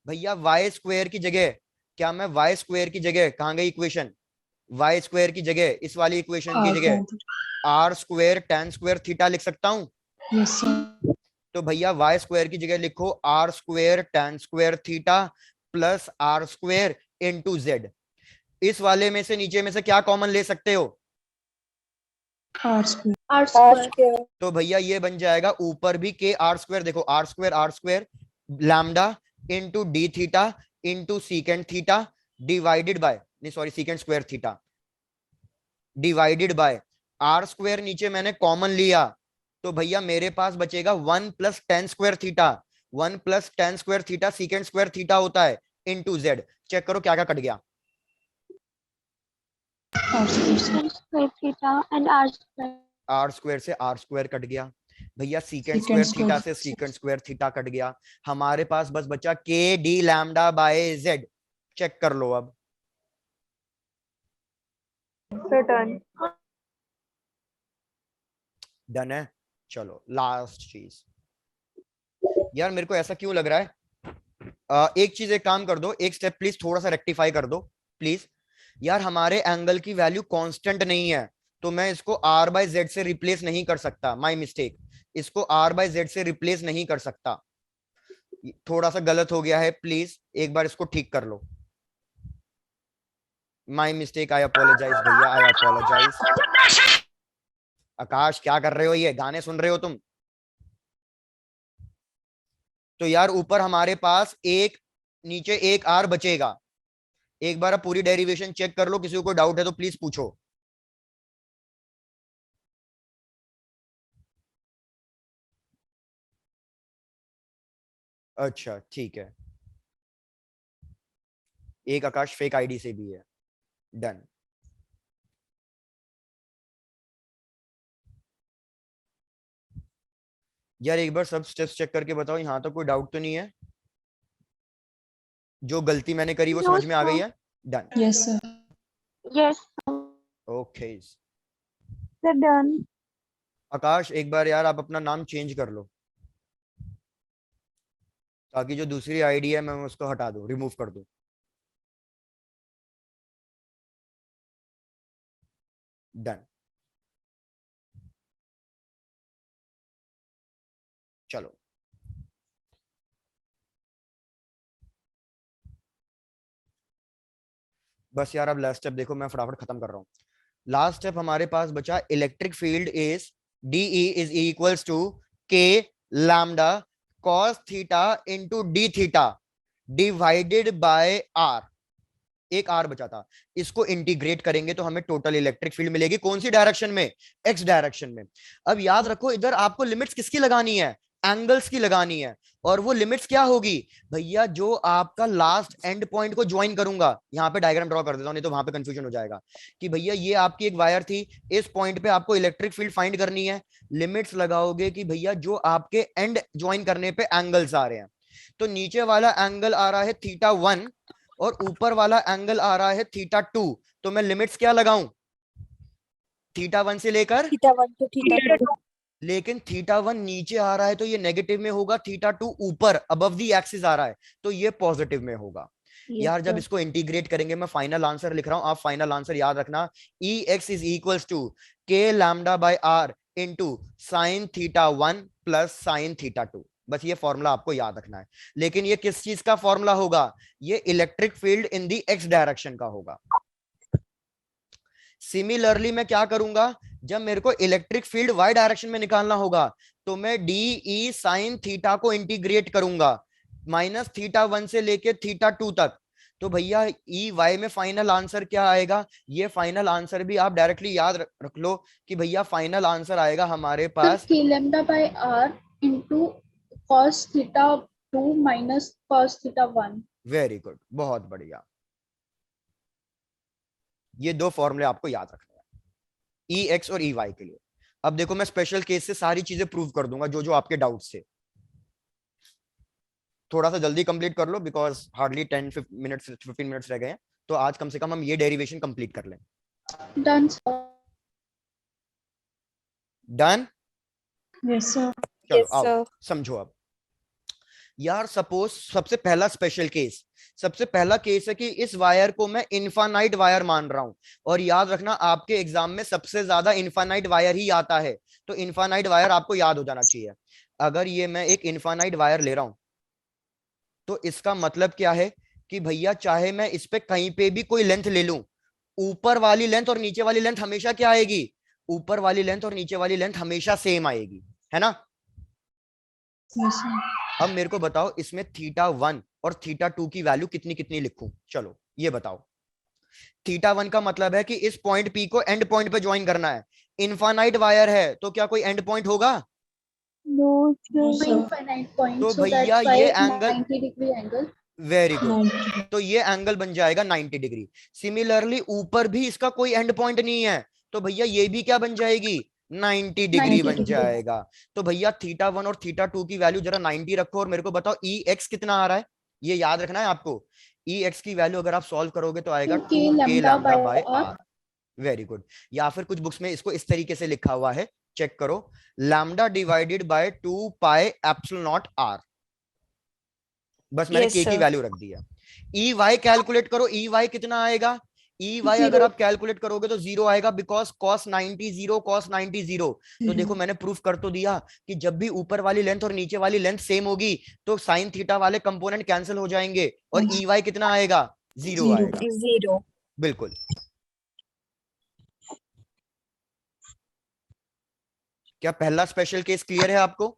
भैया वाई स्क्वेयर की जगह, क्या मैं वाई स्क्वेयर की जगह, कहां गई इक्वेशन, वाई स्क्वेयर की जगह इस वाली इक्वेशन की जगह R square tan square theta लिख सकता हूं? Yes sir. तो भैया वाई स्क्वायर की जगह लिखो R square tan square theta plus R square into Z. इस वाले में से नीचे में से क्या कॉमन ले सकते हो? R square. R r square. Square. तो भैया ये बन जाएगा ऊपर भी के आर स्क्वायर, देखो r square lambda into D theta into secant theta divided by, नहीं sorry secant square theta divided by are square नीचे मैंने कॉमन लिया, तो भैया मेरे पास बचेगा 1 plus ten square theta. 1 plus ten square theta secant square theta होता है इनटू जेड। चेक करो क्या क्या कट गया। R square theta and R square. R square से आर स्क्वायर कट गया भैया, secant Secant square square theta से सीकेंट स्क्वायर थीटा कट गया। हमारे पास बस बचा K D lambda by Z. Check कर लो अब। डन। डन है। चलो लास्ट चीज, यार मेरे को ऐसा क्यों लग रहा है, एक चीज एक काम कर दो, एक स्टेप प्लीज थोड़ा सा रेक्टिफाई कर दो प्लीज। यार हमारे एंगल की वैल्यू कांस्टेंट नहीं है, तो मैं इसको आर बाय जेड से रिप्लेस नहीं कर सकता। माय मिस्टेक, इसको आर बाय जेड से रिप्लेस नहीं कर सकता, थोड़ा सा गलत हो गया है, प्लीज एक बार इसको ठीक कर लो। माय मिस्टेक, आई अपोलोजाइज भैया, आई अपोलोजाइज। आकाश क्या कर रहे हो, ये गाने सुन रहे हो तुम? तो यार ऊपर हमारे पास एक नीचे एक आर बचेगा, एक बार आप पूरी डेरिवेशन चेक कर लो, किसी को कोई डाउट है तो प्लीज पूछो। अच्छा ठीक है, एक आकाश फेक आईडी से भी है। डन। यार एक बार सब स्टेप्स चेक करके बताओ, यहां तक कोई डाउट तो नहीं है? जो गलती मैंने करी वो समझ में आ गई है? Done. Yes, sir. Yes, okay. sir, done. आकाश एक बार यार आप अपना नाम चेंज कर लो, ताकि जो दूसरी आईडी है मैं उसको हटा दूं, रिमूव कर दूं। डन। चलो बस यार अब लास्ट स्टेप देखो, मैं फटाफट खत्म कर रहा हूँ। लास्ट स्टेप हमारे पास बचा, electric field is d E is equals to k lambda cos theta into d theta divided by r. एक आर बचा था, इसको इंटीग्रेट करेंगे तो हमें टोटल इलेक्ट्रिक फील्ड मिलेगी। कौन सी डायरेक्शन में? एक्स डायरेक्शन में। अब याद रखो इधर आपको लिमिट्स किसकी लगानी है? एंगल्स की लगानी है। और वो लिमिट्स क्या होगी भैया? जो आपका लास्ट एंड पॉइंट को ज्वाइन करूंगा, यहां पे डायग्राम ड्रॉ कर देता हूं नहीं तो वहां पे कंफ्यूजन हो जाएगा। कि भैया ये आपकी एक वायर थी, इस पॉइंट पे आपको इलेक्ट्रिक फील्ड फाइंड करनी है। लिमिट्स लगाओगे कि भैया जो आपके एंड ज्वाइन करने पे एंगल्स आ रहे हैं, तो नीचे वाला एंगल आ रहा है θ1 और ऊपर वाला एंगल आ रहा है θ2। तो मैं लिमिट्स क्या लगाऊं? θ1 से लेकर, θ1 to θ2. लेकिन θ1 नीचे आ रहा है तो ये नेगेटिव में होगा, θ2 ऊपर अबव दी एक्सिस आ रहा है तो ये पॉजिटिव में होगा। Yes, यार जब sir. इसको इंटीग्रेट करेंगे, मैं फाइनल आंसर लिख रहा हूं, आप फाइनल आंसर याद रखना। E x is equals to k lambda by r into sine θ1 plus sine θ2। बस ये फॉर्मूला आपको याद रखना है। लेकिन ये किस चीज का फॉर्मूला होगा? ये इलेक्ट्रिक फील्ड इन दी एक्स डायरेक्शन का होगा। सिमिलरली मैं क्या करूंगा, जब मेरे को इलेक्ट्रिक फील्ड वाई डायरेक्शन में निकालना होगा तो मैं डी ई साइन थीटा को इंटीग्रेट करूंगा माइनस θ1 से लेके θ2 तक। तो भैया ई वाई में फाइनल आंसर क्या आएगा? ये फाइनल आंसर भी आप डायरेक्टली याद रख लो कि भैया फाइनल आंसर आएगा हमारे sir pass k lambda by r into cos θ2 minus cos θ1. Very good, बहुत बढ़िया। ये दो फॉर्मूले आपको याद रखने हैं ई एक्स और ई वाई के लिए। अब देखो मैं स्पेशल केस से सारी चीजें प्रूव कर दूंगा जो जो आपके डाउट्स थे। थोड़ा सा जल्दी कंप्लीट कर लो बिकॉज हार्डली 15 मिनट्स रह गए हैं, तो आज कम से कम हम ये डेरिवेशन कंप्लीट कर लें। Done, sir. Done. Yes, sir. चलो Yes, आओ sir. समझो। अब यार सपोज सबसे पहला स्पेशल केस, सबसे पहला केस है कि इस वायर को मैं इनफानाइट वायर मान रहा हूं। और याद रखना आपके एग्जाम में सबसे ज्यादा इनफानाइट वायर ही आता है, तो इनफानाइट वायर आपको याद हो जाना चाहिए। अगर ये मैं एक इनफानाइट वायर ले रहा हूं तो इसका मतलब क्या है कि भैया चाहे मैं इस पे कहीं पे भी कोई लेंथ ले लूं, ऊपर वाली लेंथ और नीचे वाली लेंथ हमेशा क्या आएगी? ऊपर वाली लेंथ और नीचे वाली लेंथ हमेशा सेम आएगी, है ना? Yes, sir. अब मेरे को बताओ इसमें θ1 और θ2 की वैल्यू कितनी कितनी लिखूं? चलो ये बताओ। θ1 का मतलब है कि इस पॉइंट P को एंड पॉइंट पे ज्वाइन करना है। इनफाइनाइट वायर है तो क्या कोई एंड पॉइंट होगा? No, No, sir. sir. Infinite point. तो So भैया that's why ये angle 90-degree angle. Very good, 90. तो ये एंगल बन जाएगा 90 डिग्री। सिमिलरली ऊपर भी इसका कोई एंड पॉइंट नहीं है तो भैया ये भी क्या बन जाएगी? 90 डिग्री 90 बन डिग्री। जाएगा। तो भैया θ1 और θ2 की वैल्यू जरा 90 रखो और मेरे को बताओ ई एक्स कितना आ रहा है? ये याद रखना है आपको। ई एक्स की वैल्यू अगर आप सॉल्व करोगे तो आएगा 2k 2k lambda lambda by bye r. Are. Very good. या फिर कुछ बुक्स में इसको इस तरीके से लिखा हुआ है, चेक करो, lambda divided by 2 pi epsilon naught R. बस मैंने Yes, के की sir. वैल्यू रख दी है। ई वाई कैलकुलेट करो, ई वाई कितना आएगा? ई वाई अगर Zero. आप कैलकुलेट करोगे तो जीरो आएगा because cos 90 zero cos 90 zero. तो देखो मैंने प्रूफ कर तो दिया कि जब भी ऊपर वाली लेंथ और नीचे वाली लेंथ सेम होगी तो साइन थीटा वाले कंपोनेंट कैंसिल हो जाएंगे और ई वाई कितना आएगा? Zero Zero. आएगा। Zero. बिल्कुल। क्या पहला स्पेशल केस क्लियर है आपको?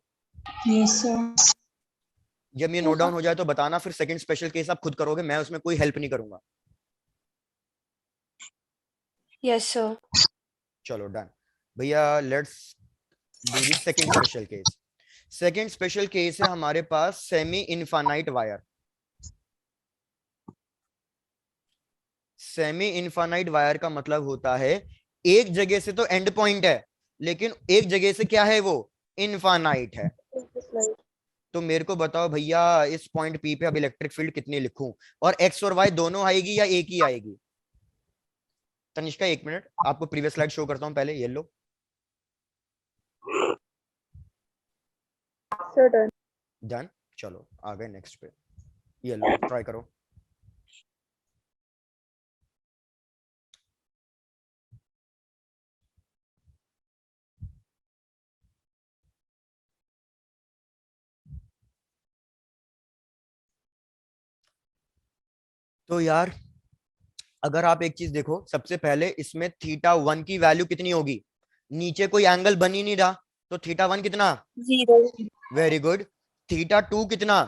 Yes, sir. जब ये नोट डाउन हो जाए तो बताना, फिर सेकंड स्पेशल केस आप खुद करोगे, मैं उसमें कोई हेल्प नहीं करूंगा। Yes, sir. चलो डन भैया, let's do the second special case. Second special case है हमारे पास semi infinite wire. Semi infinite wire का मतलब होता है एक जगह से तो एंड पॉइंट है, लेकिन एक जगह से क्या है, वो इनफाइनाइट है। तो मेरे को बताओ भैया, इस पॉइंट पी पे अब इलेक्ट्रिक फील्ड कितनी लिखूं, और एक्स और वाई दोनों आएगी या एक ही आएगी? तनिष्का एक मिनट, आपको प्रीवियस स्लाइड शो करता हूं पहले, ये लो। Sir, done. डन, चलो आ गए नेक्स्ट पे, ये लो ट्राई करो। तो यार अगर आप एक चीज देखो, सबसे पहले इसमें θ1 की वैल्यू कितनी होगी, नीचे कोई एंगल बन ही नहीं रहा, तो θ1 कितना? 0. Very good. θ2 कितना?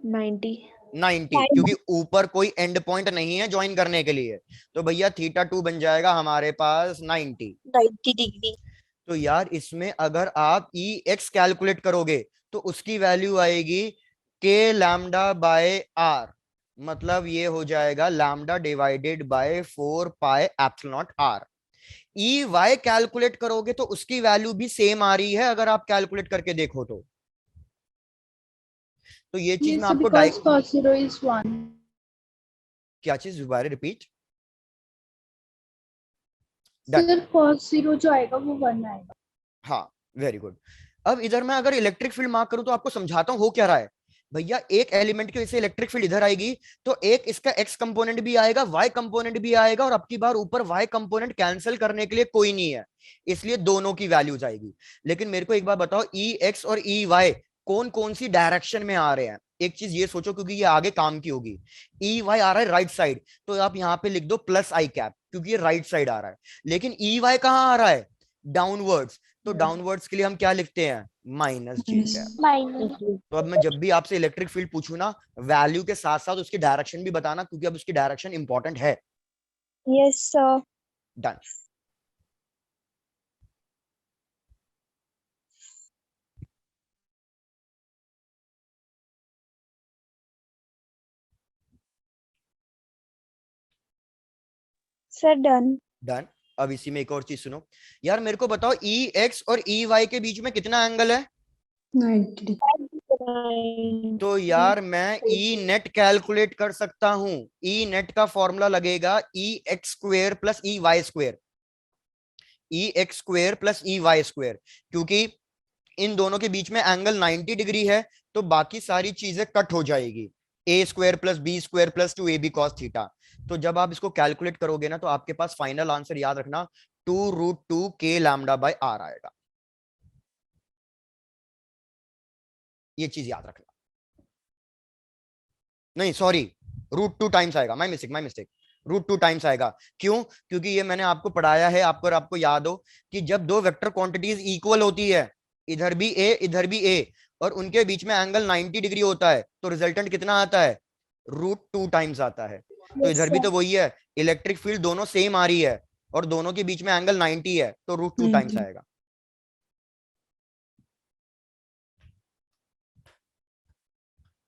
90. 90, क्योंकि ऊपर कोई एंड पॉइंट नहीं है ज्वाइन करने के लिए, तो भैया θ2 बन जाएगा हमारे पास 90। 90 degree. तो यार इसमें अगर आप ई एक्स कैलकुलेट करोगे तो उसकी वैल्यू आएगी के लैम्डा बाय आर, मतलब ये हो जाएगा lambda divided by 4 pi epsilon naught R. E Y calculate करोगे तो उसकी वैल्यू भी सेम आ रही है, अगर आप कैलकुलेट करके देखो तो ये चीज Yes, मैं sir, आपको because cos 0 is 1. क्या चीज दोबारा रिपीट? Done. Sir, cos 0 जो आएगा वो 1 आएगा. हाँ वेरी गुड। अब इधर मैं अगर इलेक्ट्रिक फील्ड मार्क करूं तो आपको समझाता हूं हो क्या रहा है। भैया एक एलिमेंट की वजह से इलेक्ट्रिक फील्ड इधर आएगी, तो एक इसका एक्स कंपोनेंट भी आएगा, वाई कंपोनेंट भी आएगा, और अब की बार ऊपर वाई कंपोनेंट कैंसिल करने के लिए कोई नहीं है, इसलिए दोनों की वैल्यूज आएगी। लेकिन मेरे को एक बात बताओ, ई एक्स और ई वाई कौन कौन सी डायरेक्शन में आ रहे हैं? एक चीज ये सोचो, क्योंकि ये आगे काम की होगी। ई वाई आ रहा है राइट साइड, तो आप यहाँ पे लिख दो प्लस आई कैप, क्योंकि ये राइट साइड आ रहा है। लेकिन ई वाई कहाँ आ रहा है? डाउनवर्ड्स, तो डाउनवर्ड्स के लिए हम क्या लिखते हैं? माइनस जे कैप। Minus. तो अब मैं जब भी आपसे इलेक्ट्रिक फील्ड पूछूं ना, वैल्यू के साथ साथ उसकी डायरेक्शन भी बताना, क्योंकि अब उसकी डायरेक्शन इंपॉर्टेंट है। Yes, sir. Done. Sir, done. Done. अब इसी में एक और चीज सुनो यार, मेरे को बताओ ई एक्स और ई वाई के बीच में कितना एंगल है? 90 तो यार मैं ई नेट कैलकुलेट कर सकता हूं। ई नेट का फॉर्मूला लगेगा E x square plus E y square, E x square plus E y square, क्योंकि इन दोनों के बीच में एंगल 90 डिग्री है, तो बाकी सारी चीजें कट हो जाएगी। A square plus b square plus 2ab cos theta. तो जब आप इसको कैलकुलेट करोगे ना, तो आपके पास फाइनल आंसर याद रखना 2√2 k लैम्डा बाय आर आएगा। ये चीज याद रखना, नहीं सॉरी, √2 टाइम्स आएगा, माय मिस्टेक, √2 टाइम्स आएगा। क्यों? क्योंकि ये मैंने आपको पढ़ाया है, आपको याद हो कि जब दो वेक्टर क्वांटिटीज इक्वल होती है, इधर भी ए इधर भी ए, और उनके बीच में एंगल 90 डिग्री होता है, तो रिजल्टेंट कितना आता है? √2 टाइम्स आता है। तो इधर भी तो वही है, इलेक्ट्रिक फील्ड दोनों सेम आ रही है और दोनों के बीच में एंगल 90 है, तो √2 टाइम्स आएगा।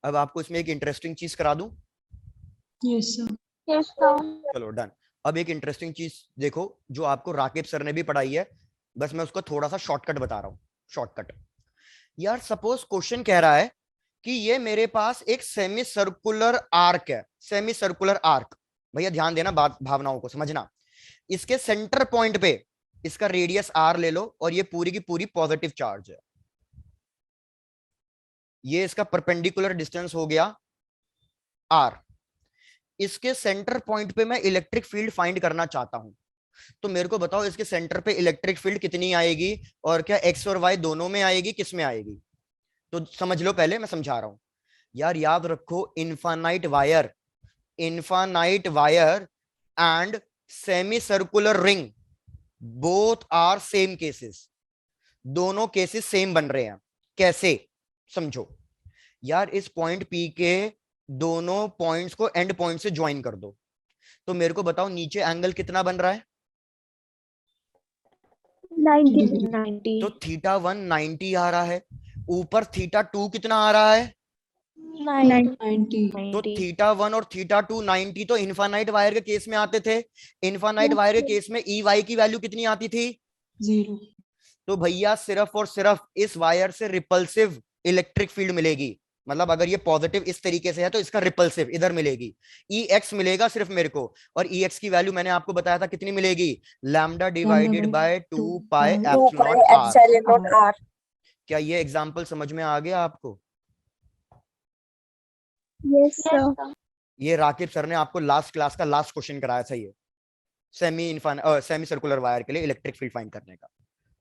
अब आपको इसमें एक इंटरेस्टिंग चीज करा दूं। Yes, sir. Yes, sir. चलो डन। अब एक इंटरेस्टिंग चीज देखो, जो आपको राकेश सर ने भी पढ़ाई है, बस मैं उसका थोड़ा सा शॉर्टकट बता रहा हूँ। शॉर्टकट यार, सपोज क्वेश्चन कह रहा है कि ये मेरे पास एक सेमी सर्कुलर आर्क है, सेमी सर्कुलर आर्क। भैया ध्यान देना, बात भावनाओं को समझना। इसके सेंटर पॉइंट पे इसका रेडियस आर ले लो, और ये पूरी की पूरी पॉजिटिव चार्ज है। ये इसका परपेंडिकुलर डिस्टेंस हो गया आर। इसके सेंटर पॉइंट पे मैं इलेक्ट्रिक फील्ड फाइंड करना चाहता हूं, तो मेरे को बताओ इसके सेंटर पे इलेक्ट्रिक फील्ड कितनी आएगी, और क्या एक्स और वाई दोनों में आएगी, किस में आएगी? तो समझ लो, पहले मैं समझा रहा हूं। यार याद रखो, infinite wire and semi circular ring both are same cases. दोनों केसेस सेम बन रहे हैं। कैसे? समझो यार, इस पॉइंट पी के दोनों पॉइंट्स को एंड पॉइंट से ज्वाइन कर दो, तो मेरे को बताओ नीचे एंगल कितना बन रहा है? 90 degree. 90. तो थीटा 1 90 आ रहा है, ऊपर थीटा 2 कितना आ रहा है, 90 90. तो 90. थीटा 1 और थीटा 2 90 तो इनफाइनाइट वायर के केस में आते थे, इनफाइनाइट वायर के केस में ई वाई की वैल्यू कितनी आती थी, 0. तो भैया सिर्फ और सिर्फ इस वायर से रिपल्सिव इलेक्ट्रिक फील्ड मिलेगी, मतलब अगर ये पॉजिटिव इस तरीके से है तो इसका रिपल्सिव इधर मिलेगी, ई एक्स मिलेगा सिर्फ मेरे को, और ई एक्स की वैल्यू मैंने आपको बताया था कितनी मिलेगी, lambda divided by 2 pi epsilon R. क्या ये एग्जांपल समझ में आ गया आपको? Yes, sir. ये राकिब सर ने आपको लास्ट क्लास का लास्ट क्वेश्चन कराया था, ये सेमी सर्कुलर वायर के लिए इलेक्ट्रिक फील्ड फाइंड करने का,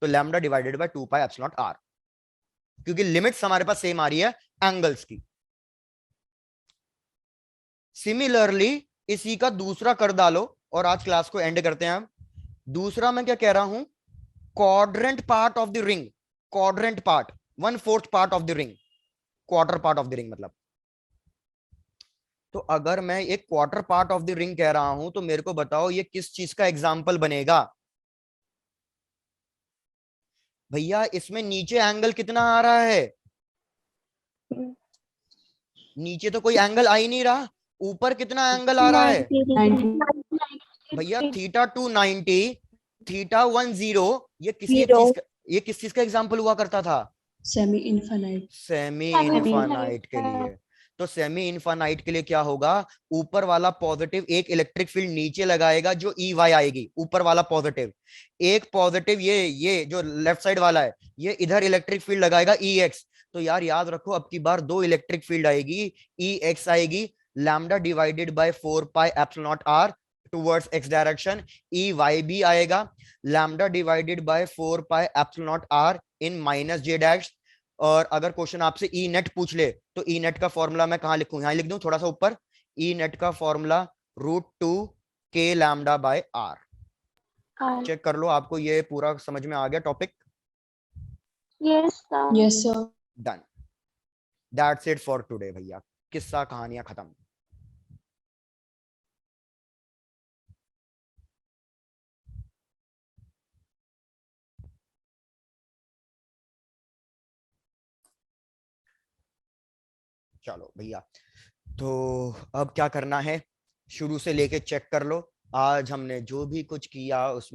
तो lambda divided by 2 pi epsilon R, क्योंकि लिमिट्स हमारे पास सेम आ रही है एंगल्स की। सिमिलरली इसी का दूसरा कर डालो और आज क्लास को एंड करते हैं हम। दूसरा मैं क्या कह रहा हूं, quadrant part of the ring, quadrant part 1/4 part of the ring, quarter part of the ring मतलब, तो अगर मैं एक quarter part of the ring कह रहा हूं तो मेरे को बताओ ये किस चीज का एग्जाम्पल बनेगा भैया, इसमें नीचे एंगल कितना आ रहा है, नीचे तो कोई एंगल आ ही नहीं रहा, ऊपर कितना एंगल आ रहा है 90 भैया, थीटा 2 90, थीटा 1 0, ये किसी एक Zero. चीज का, ये किस चीज का एग्जाम्पल हुआ करता था, Semi infinite. Semi Semi infinite के infinite. लिए। तो सेमी इनफाइनाइट के लिए क्या होगा, ऊपर वाला पॉजिटिव एक इलेक्ट्रिक फील्ड नीचे लगाएगा जो ई वाई आएगी, ऊपर वाला पॉजिटिव एक पॉजिटिव, ये जो लेफ्ट साइड वाला है ये इधर इलेक्ट्रिक फील्ड लगाएगा ई एक्स, तो यार याद रखो अब की बार दो इलेक्ट्रिक फील्ड आएगी, ई एक्स आएगी, lambda divided by 4 pi epsilon naught R towards X direction, E Y भी आएगा, lambda divided by 4 pi epsilon naught R in minus J dash. और अगर क्वेश्चन आपसे ई नेट पूछ ले तो ई नेट का फॉर्मूला मैं कहां लिखूं, यहां लिख दूं थोड़ा सा ऊपर, ई नेट का formula √2 k lambda by R. R. Check कर लो आपको ये पूरा समझ में आ गया topic, Yes, sir. Yes, sir. Done, that's it for today भैया, किस्सा कहानियां खत्म। चलो भैया, तो अब क्या करना है, शुरू से लेके चेक कर लो, आज हमने जो भी कुछ किया उसमें